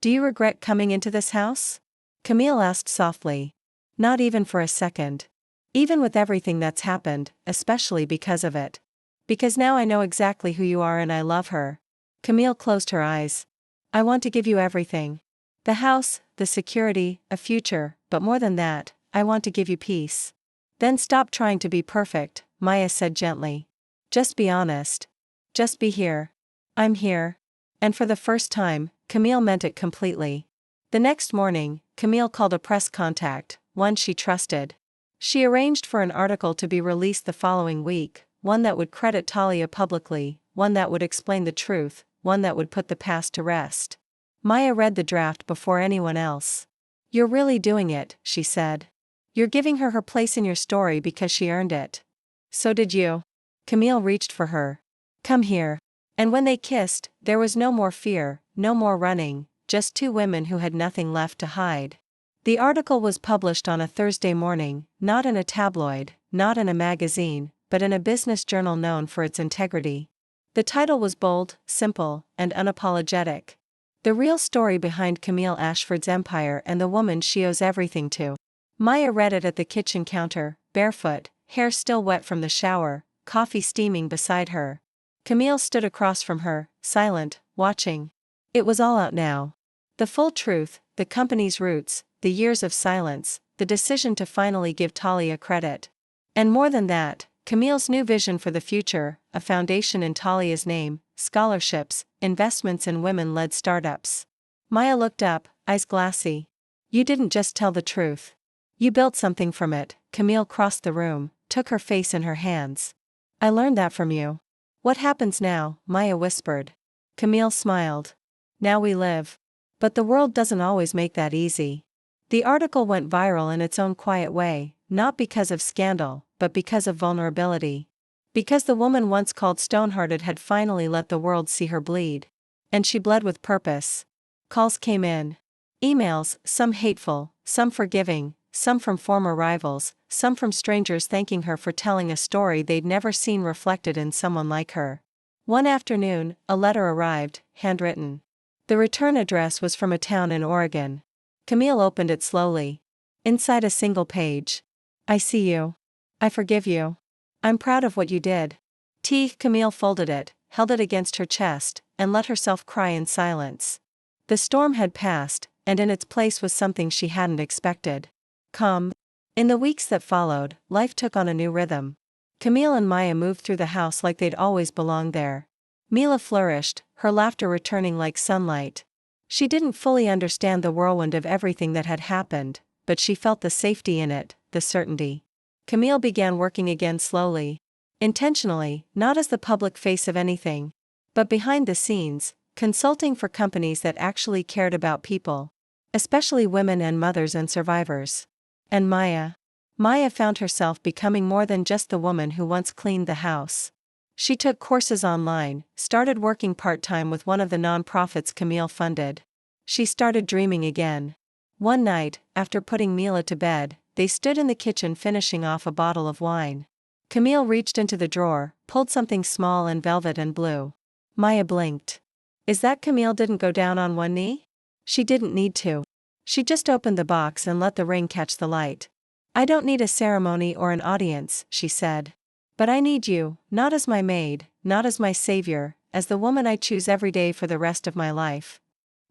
S1: "Do you regret coming into this house?" Camille asked softly. "Not even for a second. Even with everything that's happened, especially because of it. Because now I know exactly who you are and I love her." Camille closed her eyes. "I want to give you everything. The house, the security, a future, but more than that, I want to give you peace." "Then stop trying to be perfect," Maya said gently. "Just be honest. Just be here." "I'm here." And for the first time, Camille meant it completely. The next morning, Camille called a press contact, one she trusted. She arranged for an article to be released the following week, one that would credit Talia publicly, one that would explain the truth, one that would put the past to rest. Maya read the draft before anyone else. "You're really doing it," she said. "You're giving her her place in your story because she earned it. So did you." Camille reached for her. "Come here." And when they kissed, there was no more fear, no more running, just two women who had nothing left to hide. The article was published on a Thursday morning, not in a tabloid, not in a magazine, but in a business journal known for its integrity. The title was bold, simple, and unapologetic. "The real story behind Camille Ashford's empire and the woman she owes everything to." Maya read it at the kitchen counter, barefoot, hair still wet from the shower, coffee steaming beside her. Camille stood across from her, silent, watching. It was all out now. The full truth, the company's roots, the years of silence, the decision to finally give Talia credit. And more than that, Camille's new vision for the future, a foundation in Talia's name, scholarships, investments in women-led startups. Maya looked up, eyes glassy. "You didn't just tell the truth. You built something from it." Camille crossed the room, took her face in her hands. "I learned that from you." "What happens now?" Maya whispered. Camille smiled. "Now we live. But the world doesn't always make that easy." The article went viral in its own quiet way, not because of scandal, but because of vulnerability. Because the woman once called stone-hearted had finally let the world see her bleed. And she bled with purpose. Calls came in. Emails, some hateful, some forgiving, some from former rivals, some from strangers thanking her for telling a story they'd never seen reflected in someone like her. One afternoon, a letter arrived, handwritten. The return address was from a town in Oregon. Camille opened it slowly. Inside a single page. "I see you. I forgive you. I'm proud of what you did." Camille folded it, held it against her chest, and let herself cry in silence. The storm had passed, and in its place was something she hadn't expected. Calm. In the weeks that followed, life took on a new rhythm. Camille and Maya moved through the house like they'd always belonged there. Mila flourished, her laughter returning like sunlight. She didn't fully understand the whirlwind of everything that had happened, but she felt the safety in it, the certainty. Camille began working again slowly. Intentionally, not as the public face of anything, but behind the scenes, consulting for companies that actually cared about people. Especially women and mothers and survivors. And Maya. Maya found herself becoming more than just the woman who once cleaned the house. She took courses online, started working part-time with one of the nonprofits Camille funded. She started dreaming again. One night, after putting Mila to bed, they stood in the kitchen finishing off a bottle of wine. Camille reached into the drawer, pulled something small and velvet and blue. Maya blinked. Is that Camille didn't go down on one knee? She didn't need to. She just opened the box and let the ring catch the light. I don't need a ceremony or an audience, she said. But I need you, not as my maid, not as my savior, as the woman I choose every day for the rest of my life.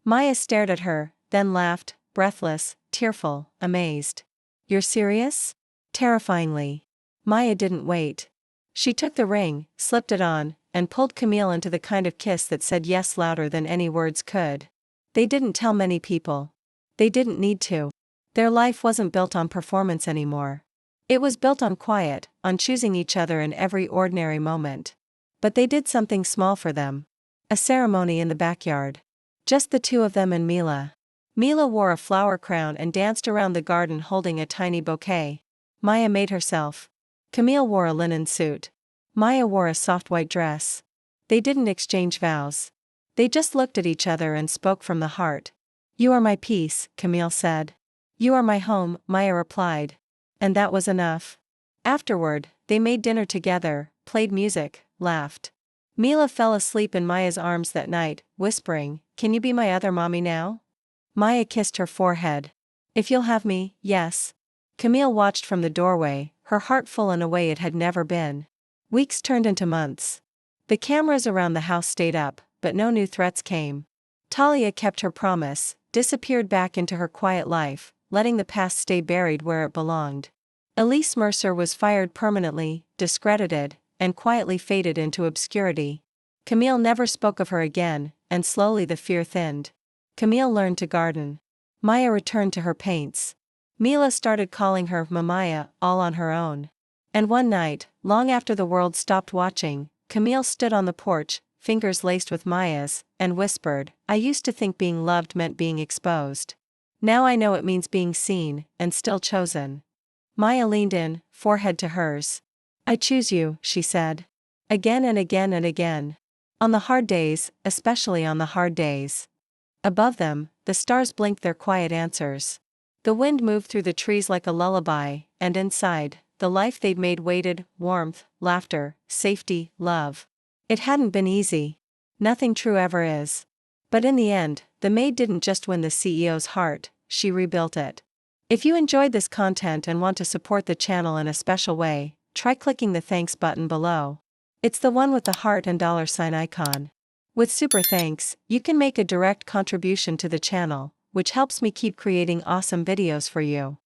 S1: Maya stared at her, then laughed, breathless, tearful, amazed. You're serious? Terrifyingly. Maya didn't wait. She took the ring, slipped it on, and pulled Camille into the kind of kiss that said yes louder than any words could. They didn't tell many people. They didn't need to. Their life wasn't built on performance anymore. It was built on quiet, on choosing each other in every ordinary moment. But they did something small for them. A ceremony in the backyard. Just the two of them and Mila. Mila wore a flower crown and danced around the garden holding a tiny bouquet. Maya made herself. Camille wore a linen suit. Maya wore a soft white dress. They didn't exchange vows. They just looked at each other and spoke from the heart. You are my peace, Camille said. You are my home, Maya replied. And that was enough. Afterward, they made dinner together, played music, laughed. Mila fell asleep in Maya's arms that night, whispering, "Can you be my other mommy now?" Maya kissed her forehead. "If you'll have me, yes." Camille watched from the doorway, her heart full in a way it had never been. Weeks turned into months. The cameras around the house stayed up, but no new threats came. Talia kept her promise, disappeared back into her quiet life, letting the past stay buried where it belonged. Elise Mercer was fired permanently, discredited, and quietly faded into obscurity. Camille never spoke of her again, and slowly the fear thinned. Camille learned to garden. Maya returned to her paints. Mila started calling her Mamaya, all on her own. And one night, long after the world stopped watching, Camille stood on the porch, fingers laced with Maya's, and whispered, "I used to think being loved meant being exposed. Now I know it means being seen, and still chosen." Maya leaned in, forehead to hers. "I choose you," she said. Again and again and again. On the hard days, especially on the hard days. Above them, the stars blinked their quiet answers. The wind moved through the trees like a lullaby, and inside, the life they'd made waited, warmth, laughter, safety, love. It hadn't been easy. Nothing true ever is. But in the end, the maid didn't just win the CEO's heart, she rebuilt it. If you enjoyed this content and want to support the channel in a special way, try clicking the thanks button below. It's the one with the heart and $sign icon. With super thanks, you can make a direct contribution to the channel, which helps me keep creating awesome videos for you.